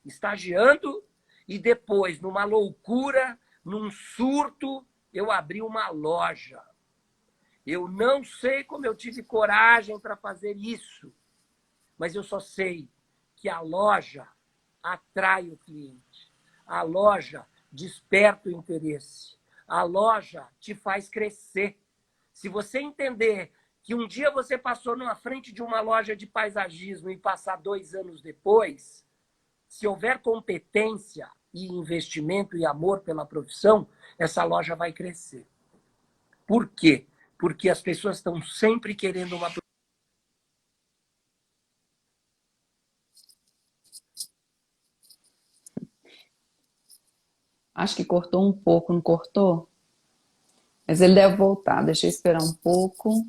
[SPEAKER 2] estagiando e depois, numa loucura, num surto, eu abri uma loja. Eu não sei como eu tive coragem para fazer isso, mas eu só sei que a loja atrai o cliente. A loja desperta o interesse. A loja te faz crescer. Se você entender que um dia você passou na frente de uma loja de paisagismo e passar 2 anos depois, se houver competência e investimento e amor pela profissão, essa loja vai crescer. Por quê? Porque as pessoas estão sempre querendo uma...
[SPEAKER 3] Acho que cortou um pouco, não cortou? Mas ele deve voltar, deixa eu esperar um pouco.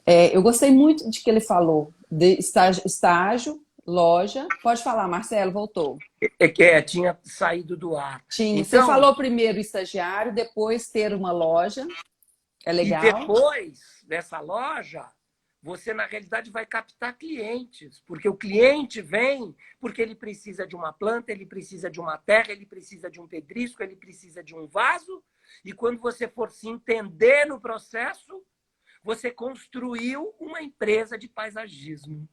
[SPEAKER 3] Eu gostei muito de que ele falou, de estágio, loja. Pode falar, Marcelo, voltou.
[SPEAKER 2] Tinha saído do ar.
[SPEAKER 3] Tinha. Você
[SPEAKER 2] Então,
[SPEAKER 3] falou primeiro estagiário, depois ter uma loja. É
[SPEAKER 2] e
[SPEAKER 3] legal.
[SPEAKER 2] depois dessa loja, você, na realidade, vai captar clientes, porque o cliente vem porque ele precisa de uma planta, ele precisa de uma terra, ele precisa de um pedrisco, ele precisa de um vaso, e quando você for se entender no processo, você construiu uma empresa de paisagismo.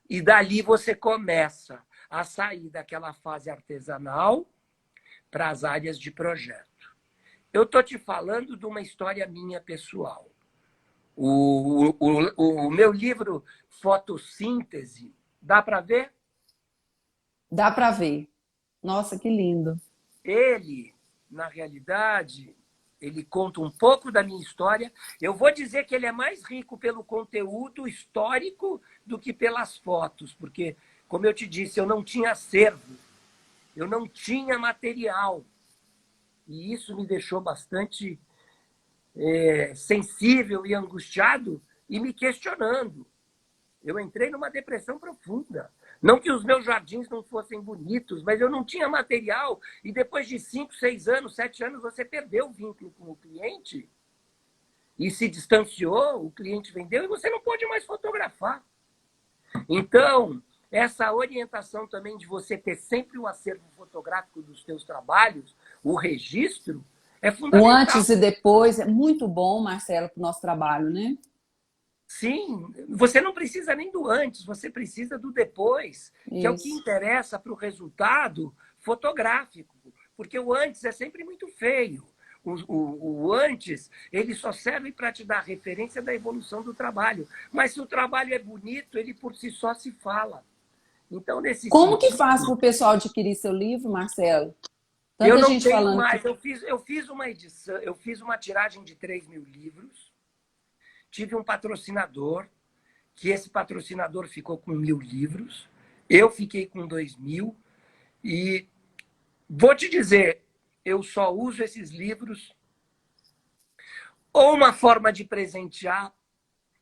[SPEAKER 2] E dali você começa a sair daquela fase artesanal para as áreas de projeto. Eu estou te falando de uma história minha pessoal. O meu livro Fotossíntese, dá para ver?
[SPEAKER 3] Dá para ver. Nossa, que lindo.
[SPEAKER 2] Ele, na realidade, ele conta um pouco da minha história. Eu vou dizer que ele é mais rico pelo conteúdo histórico do que pelas fotos, porque, como eu te disse, eu não tinha acervo, eu não tinha material. E isso me deixou bastante sensível e angustiado e me questionando. Eu entrei numa depressão profunda. Não que os meus jardins não fossem bonitos, mas eu não tinha material. E depois de 5, 6 anos, 7 anos, você perdeu o vínculo com o cliente e se distanciou, o cliente vendeu e você não pode mais fotografar. Então, essa orientação também de você ter sempre o acervo fotográfico dos teus trabalhos, o registro, é fundamental.
[SPEAKER 3] O antes e depois é muito bom, Marcelo, para o nosso trabalho, né?
[SPEAKER 2] Sim, você não precisa nem do antes, você precisa do depois, que é o que interessa para o resultado fotográfico, porque o antes é sempre muito feio. O antes, ele só serve para te dar referência da evolução do trabalho. Mas se o trabalho é bonito, ele por si só se fala. Então, nesse
[SPEAKER 3] Como que
[SPEAKER 2] sentido,
[SPEAKER 3] faz para o pessoal adquirir seu livro, Marcelo?
[SPEAKER 2] eu
[SPEAKER 3] Tanta
[SPEAKER 2] não
[SPEAKER 3] gente
[SPEAKER 2] tenho
[SPEAKER 3] falando
[SPEAKER 2] mais.
[SPEAKER 3] que...
[SPEAKER 2] Eu fiz uma edição, eu fiz uma tiragem de 3.000 livros, tive um patrocinador, que esse patrocinador ficou com 1.000 livros, eu fiquei com 2.000, e vou te dizer, eu só uso esses livros ou uma forma de presentear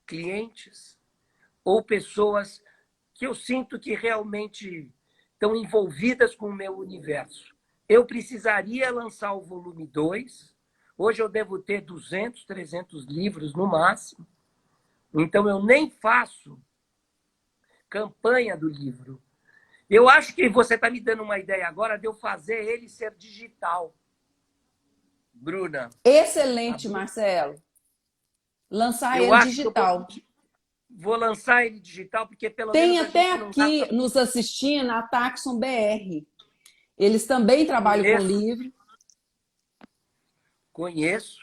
[SPEAKER 2] clientes ou pessoas que eu sinto que realmente estão envolvidas com o meu universo. Eu precisaria lançar o volume 2. Hoje eu devo ter 200, 300 livros no máximo. Então eu nem faço campanha do livro. Eu acho que você está me dando uma ideia agora de eu fazer ele ser digital. Bruna.
[SPEAKER 3] Excelente, Marcelo. Lançar
[SPEAKER 2] Eu
[SPEAKER 3] ele
[SPEAKER 2] acho que eu
[SPEAKER 3] digital.
[SPEAKER 2] vou lançar ele digital, porque pelo
[SPEAKER 3] Tem
[SPEAKER 2] menos a
[SPEAKER 3] até
[SPEAKER 2] gente não gasta.
[SPEAKER 3] aqui nos assistindo a Taxon BR. Eles também trabalham com
[SPEAKER 2] Conheço,
[SPEAKER 3] livro.
[SPEAKER 2] conheço,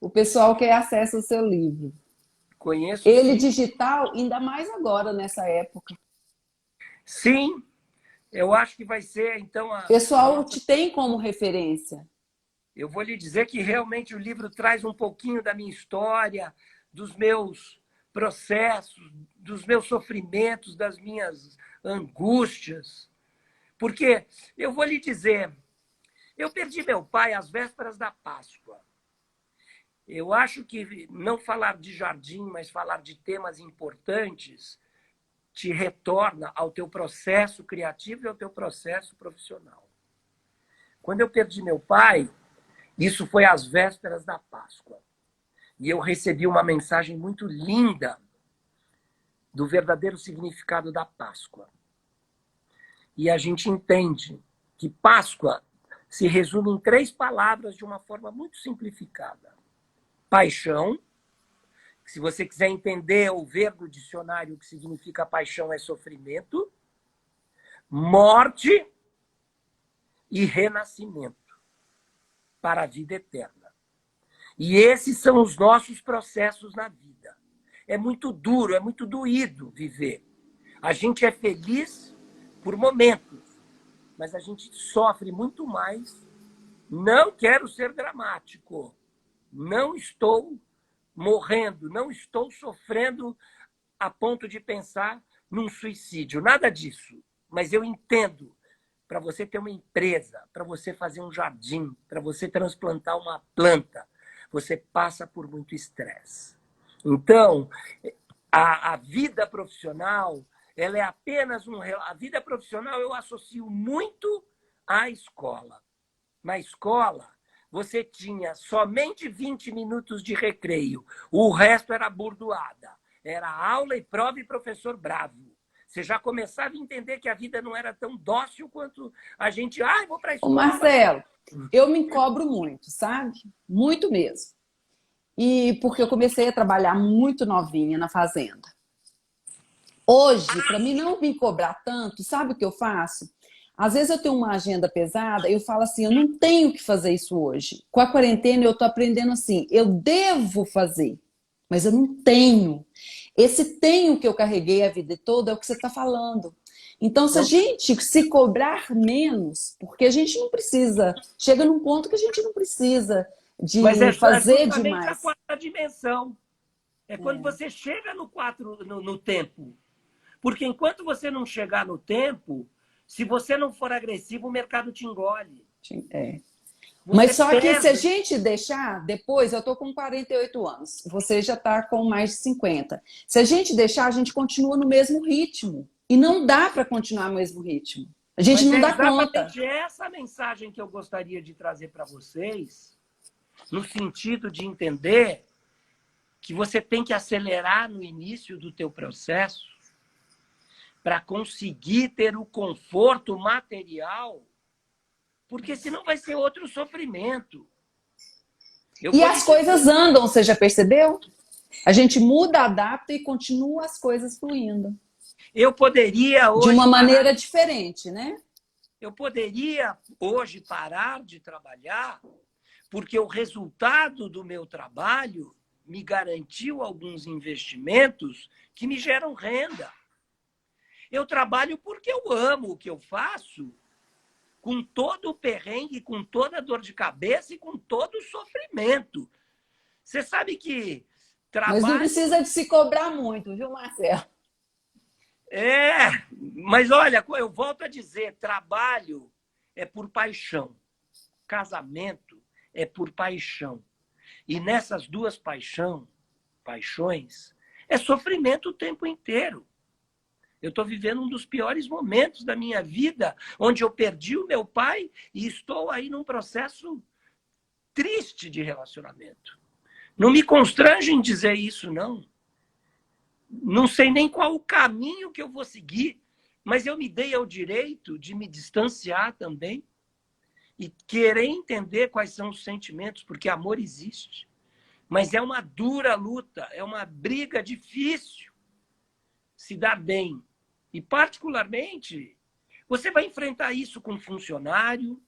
[SPEAKER 3] O pessoal quer acesso ao seu livro.
[SPEAKER 2] conheço
[SPEAKER 3] Ele
[SPEAKER 2] sim.
[SPEAKER 3] digital, ainda mais agora, nessa época.
[SPEAKER 2] Sim, eu acho que vai ser, então,
[SPEAKER 3] O
[SPEAKER 2] a
[SPEAKER 3] pessoal
[SPEAKER 2] nossa.
[SPEAKER 3] te tem como referência.
[SPEAKER 2] Eu vou lhe dizer que realmente o livro traz um pouquinho da minha história, dos meus processos, dos meus sofrimentos, das minhas angústias. Porque eu vou lhe dizer, eu perdi meu pai às vésperas da Páscoa. Eu acho que não falar de jardim, mas falar de temas importantes, te retorna ao teu processo criativo e ao teu processo profissional. Quando eu perdi meu pai, isso foi às vésperas da Páscoa. E eu recebi uma mensagem muito linda do verdadeiro significado da Páscoa. E a gente entende que Páscoa se resume em 3 palavras de uma forma muito simplificada. Paixão. Se você quiser entender ou ver no dicionário o que significa paixão é sofrimento. Morte e renascimento para a vida eterna. E esses são os nossos processos na vida. É muito duro, é muito doído viver. A gente é feliz por momentos, mas a gente sofre muito mais. Não quero ser dramático. Não estou morrendo, não estou sofrendo a ponto de pensar num suicídio. Nada disso. Mas eu entendo. Para você ter uma empresa, para você fazer um jardim, para você transplantar uma planta, você passa por muito estresse. Então, a vida profissional, ela é apenas um... A vida profissional eu associo muito à escola. Na escola, você tinha somente 20 minutos de recreio. O resto era burdoada. Era aula e prova e professor bravo. Você já começava a entender que a vida não era tão dócil quanto a gente... Ah, eu vou para a
[SPEAKER 3] Ô
[SPEAKER 2] escola.
[SPEAKER 3] Marcelo, eu me cobro muito, sabe? Muito mesmo. E porque eu comecei a trabalhar muito novinha na fazenda. Hoje, para mim não me cobrar tanto, sabe o que eu faço? Às vezes eu tenho uma agenda pesada, eu falo assim, eu não tenho que fazer isso hoje. Com a quarentena eu tô aprendendo assim, eu devo fazer, mas eu não tenho. Esse tenho que eu carreguei a vida toda é o que você está falando. Então, se a
[SPEAKER 2] Não,
[SPEAKER 3] gente se cobrar menos, porque a gente não precisa, chega num ponto que a gente não precisa
[SPEAKER 2] mas é
[SPEAKER 3] de fazer
[SPEAKER 2] justamente a
[SPEAKER 3] demais.
[SPEAKER 2] 4ª dimensão. É quando você chega no 4, no tempo. Porque enquanto você não chegar no tempo, se você não for agressivo, o mercado te engole.
[SPEAKER 3] É.
[SPEAKER 2] Você
[SPEAKER 3] Mas só que se a
[SPEAKER 2] perde.
[SPEAKER 3] gente deixar, depois, eu tô com 48 anos, você já tá com mais de 50. Se a gente deixar, a gente continua no mesmo ritmo. E não dá para continuar no mesmo ritmo. A gente
[SPEAKER 2] Mas
[SPEAKER 3] não
[SPEAKER 2] é
[SPEAKER 3] dá conta.
[SPEAKER 2] exatamente essa mensagem que eu gostaria de trazer para vocês, no sentido de entender que você tem que acelerar no início do teu processo para conseguir ter o conforto material, porque senão vai ser outro sofrimento.
[SPEAKER 3] E as coisas andam, você já percebeu? A gente muda, adapta e continua as coisas fluindo.
[SPEAKER 2] Eu poderia
[SPEAKER 3] De
[SPEAKER 2] hoje
[SPEAKER 3] uma maneira
[SPEAKER 2] parar,
[SPEAKER 3] diferente, né?
[SPEAKER 2] eu poderia hoje parar de trabalhar, porque o resultado do meu trabalho me garantiu alguns investimentos que me geram renda. Eu trabalho porque eu amo o que eu faço, com todo o perrengue, com toda a dor de cabeça e com todo o sofrimento. Você sabe que
[SPEAKER 3] Mas não
[SPEAKER 2] trabalho...
[SPEAKER 3] precisa de se cobrar muito, viu, Marcelo?
[SPEAKER 2] Mas olha, eu volto a dizer, trabalho é por paixão. Casamento é por paixão. E nessas duas paixões, é sofrimento o tempo inteiro. Eu estou vivendo um dos piores momentos da minha vida, onde eu perdi o meu pai e estou aí num processo triste de relacionamento. Não me constrange em dizer isso, não. Não sei nem qual o caminho que eu vou seguir, mas eu me dei ao direito de me distanciar também e querer entender quais são os sentimentos, porque amor existe. Mas é uma dura luta, é uma briga difícil se dar bem. E, particularmente, você vai enfrentar isso com funcionário,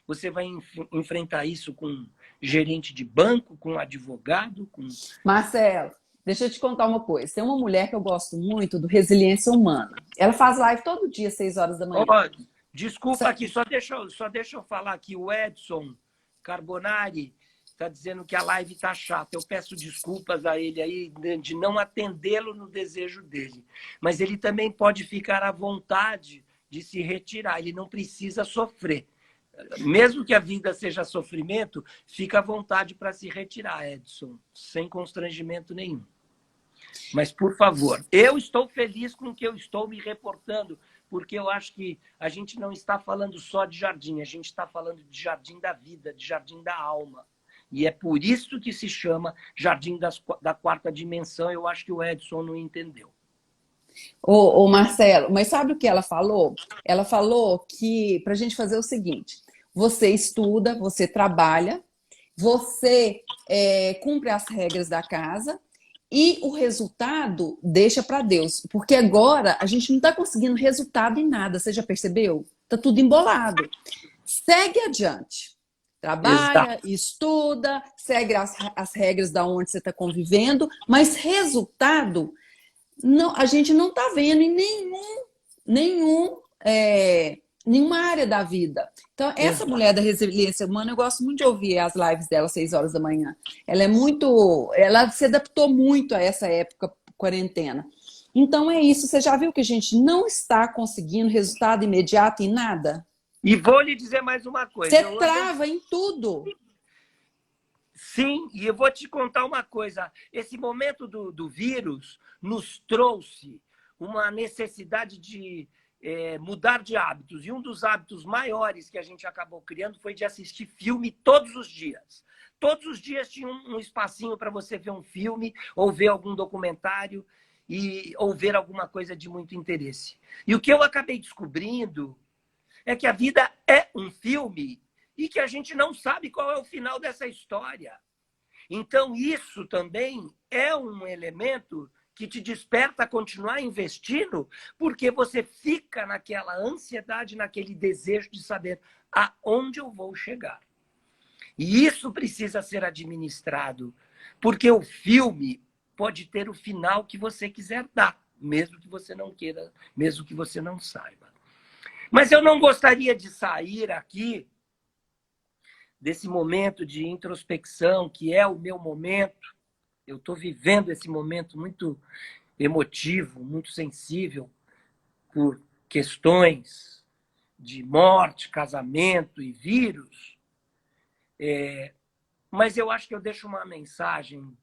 [SPEAKER 2] você vai enfrentar isso com gerente de banco, com advogado, com...
[SPEAKER 3] Marcelo, deixa eu te contar uma coisa. Tem uma mulher que eu gosto muito do Resiliência Humana. Ela faz live todo dia, 6 horas da manhã.
[SPEAKER 2] Oh, desculpa aqui, só deixa eu falar aqui. O Edson Carbonari está dizendo que a live está chata. Eu peço desculpas a ele aí de não atendê-lo no desejo dele. Mas ele também pode ficar à vontade de se retirar. Ele não precisa sofrer. Mesmo que a vida seja sofrimento, fica à vontade para se retirar, Edson, sem constrangimento nenhum. Mas, por favor, eu estou feliz com o que eu estou me reportando, porque eu acho que a gente não está falando só de jardim, a gente está falando de jardim da vida, de jardim da alma. E é por isso que se chama jardim da quarta dimensão. Eu acho que o Edson não entendeu.
[SPEAKER 3] Ô, Marcelo, mas sabe o que ela falou? Ela falou que para a gente fazer o seguinte: você estuda, você trabalha, você cumpre as regras da casa e o resultado deixa para Deus. Porque agora a gente não está conseguindo resultado em nada, você já percebeu? Está tudo embolado. Segue adiante. Trabalha,
[SPEAKER 2] Exato.
[SPEAKER 3] estuda, segue as regras da onde você está convivendo, mas resultado não, a gente não está vendo em nenhuma área da vida. Então, essa
[SPEAKER 2] Exato.
[SPEAKER 3] mulher da resiliência humana, eu gosto muito de ouvir as lives dela às 6 horas da manhã. Ela se adaptou muito a essa época quarentena. Então é isso, você já viu que a gente não está conseguindo resultado imediato em nada?
[SPEAKER 2] E vou lhe dizer mais uma coisa.
[SPEAKER 3] Você trava em tudo.
[SPEAKER 2] Sim, e eu vou te contar uma coisa. Esse momento do vírus nos trouxe uma necessidade de mudar de hábitos. E um dos hábitos maiores que a gente acabou criando foi de assistir filme todos os dias. Todos os dias tinha um espacinho para você ver um filme, ou ver algum documentário, ou ver alguma coisa de muito interesse. E o que eu acabei descobrindo é que a vida é um filme e que a gente não sabe qual é o final dessa história. Então, isso também é um elemento que te desperta a continuar investindo, porque você fica naquela ansiedade, naquele desejo de saber aonde eu vou chegar. E isso precisa ser administrado, porque o filme pode ter o final que você quiser dar, mesmo que você não queira, mesmo que você não saiba. Mas eu não gostaria de sair aqui desse momento de introspecção, que é o meu momento. Eu estou vivendo esse momento muito emotivo, muito sensível, por questões de morte, casamento e vírus. Mas eu acho que eu deixo uma mensagem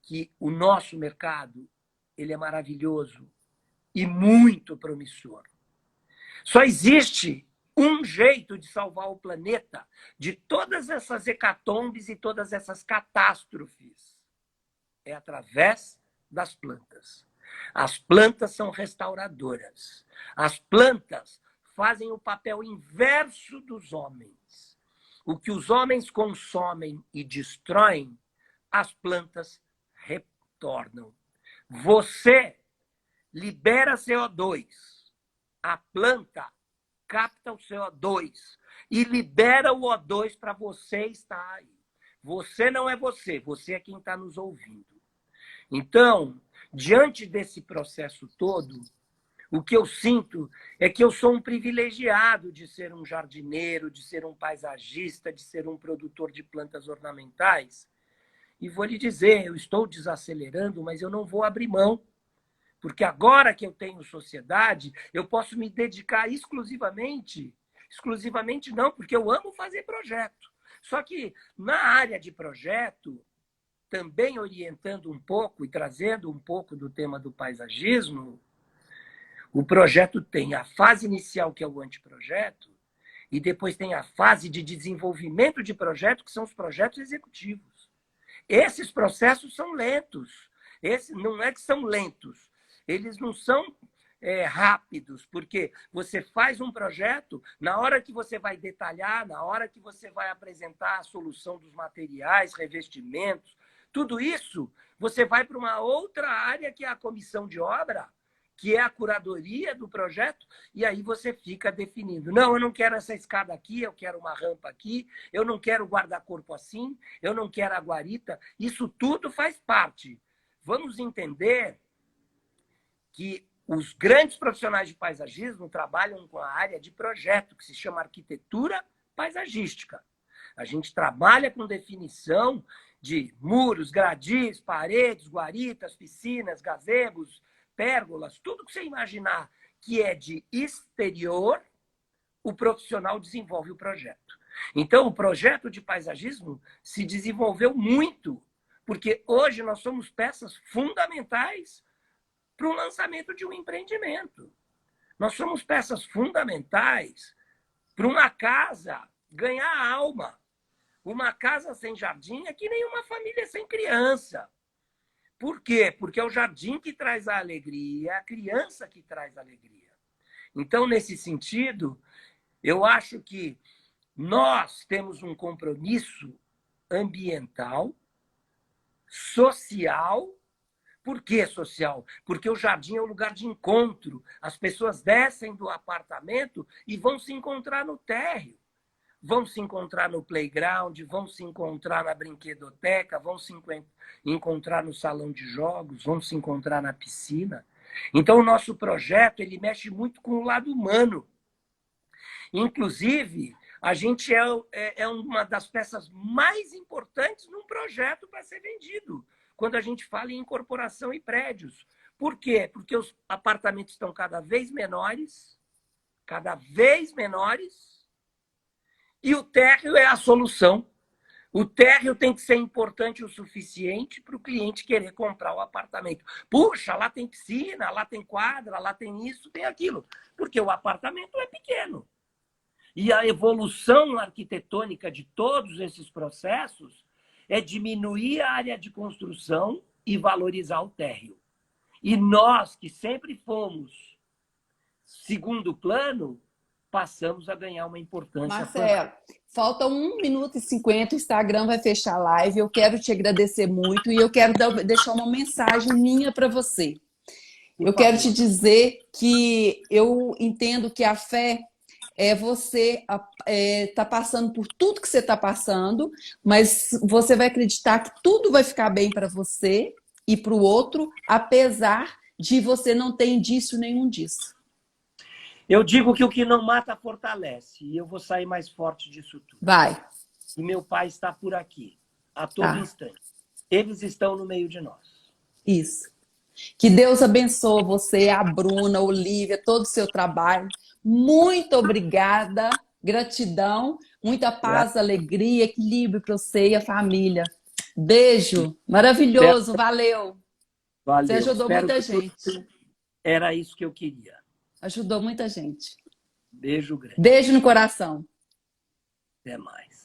[SPEAKER 2] que o nosso mercado ele é maravilhoso e muito promissor. Só existe um jeito de salvar o planeta de todas essas hecatombes e todas essas catástrofes. É através das plantas. As plantas são restauradoras. As plantas fazem o papel inverso dos homens. O que os homens consomem e destroem, as plantas retornam. Você libera CO2. A planta capta o CO2 e libera o O2 para você estar aí. Você não é você, você é quem está nos ouvindo. Então, diante desse processo todo, O que eu sinto é que eu sou um privilegiado de ser um jardineiro, de ser um paisagista, de ser um produtor de plantas ornamentais. E vou lhe dizer, eu estou desacelerando, mas eu não vou abrir mão. Porque agora que eu tenho sociedade, eu posso me dedicar exclusivamente não, porque eu amo fazer projeto. Só que na área de projeto, também orientando um pouco e trazendo um pouco do tema do paisagismo, o projeto tem a fase inicial, que é o anteprojeto, e depois tem a fase de desenvolvimento de projeto, que são os projetos executivos. Esses processos são lentos. Não é que são lentos, eles não são rápidos, porque você faz um projeto, na hora que você vai detalhar, na hora que você vai apresentar a solução dos materiais, revestimentos, tudo isso, você vai para uma outra área, que é a comissão de obra, que é a curadoria do projeto, e aí você fica definindo. Não, eu não quero essa escada aqui, eu quero uma rampa aqui, eu não quero guarda-corpo assim, eu não quero a guarita. Isso tudo faz parte. Vamos entender que os grandes profissionais de paisagismo trabalham com a área de projeto, que se chama arquitetura paisagística. A gente trabalha com definição de muros, gradis, paredes, guaritas, piscinas, gazebos, pérgolas, tudo que você imaginar que é de exterior, o profissional desenvolve o projeto. Então, o projeto de paisagismo se desenvolveu muito, porque hoje nós somos peças fundamentais para o lançamento de um empreendimento. Nós somos peças fundamentais para uma casa ganhar alma. Uma casa sem jardim é que nem uma família sem criança. Por quê? Porque é o jardim que traz a alegria, é a criança que traz a alegria. Então, nesse sentido, eu acho que nós temos um compromisso ambiental, social. Por que social? Porque o jardim é um lugar de encontro. As pessoas descem do apartamento e vão se encontrar no térreo. Vão se encontrar no playground, vão se encontrar na brinquedoteca, vão se encontrar no salão de jogos, vão se encontrar na piscina. Então, o nosso projeto ele mexe muito com o lado humano. Inclusive, a gente é uma das peças mais importantes num projeto para ser vendido, quando a gente fala em incorporação e prédios. Por quê? Porque os apartamentos estão cada vez menores, e o térreo é a solução. O térreo tem que ser importante o suficiente para o cliente querer comprar o apartamento. Puxa, lá tem piscina, lá tem quadra, lá tem isso, tem aquilo. Porque o apartamento é pequeno. E a evolução arquitetônica de todos esses processos é diminuir a área de construção e valorizar o térreo. E nós, que sempre fomos segundo plano, passamos a ganhar uma importância.
[SPEAKER 3] Marcelo, falta 1 minuto e 50, o Instagram vai fechar a live. Eu quero te agradecer muito e eu quero deixar uma mensagem minha para você. Eu quero te dizer que eu entendo que a fé você tá passando por tudo que você está passando, mas você vai acreditar que tudo vai ficar bem para você e para o outro, apesar de você não ter indício nenhum disso.
[SPEAKER 2] Eu digo que o que não mata fortalece, e eu vou sair mais forte disso tudo.
[SPEAKER 3] Vai.
[SPEAKER 2] E meu pai está por aqui, a todo instante. Eles estão no meio de nós.
[SPEAKER 3] Isso. Que Deus abençoe você, a Bruna, a Olivia, todo o seu trabalho. Muito obrigada, gratidão, muita paz, alegria, equilíbrio para você e a família. Beijo, maravilhoso, valeu.
[SPEAKER 2] Valeu.
[SPEAKER 3] Você ajudou muita gente.
[SPEAKER 2] Era isso que eu queria.
[SPEAKER 3] Ajudou muita gente.
[SPEAKER 2] Beijo grande.
[SPEAKER 3] Beijo no coração.
[SPEAKER 2] Até mais.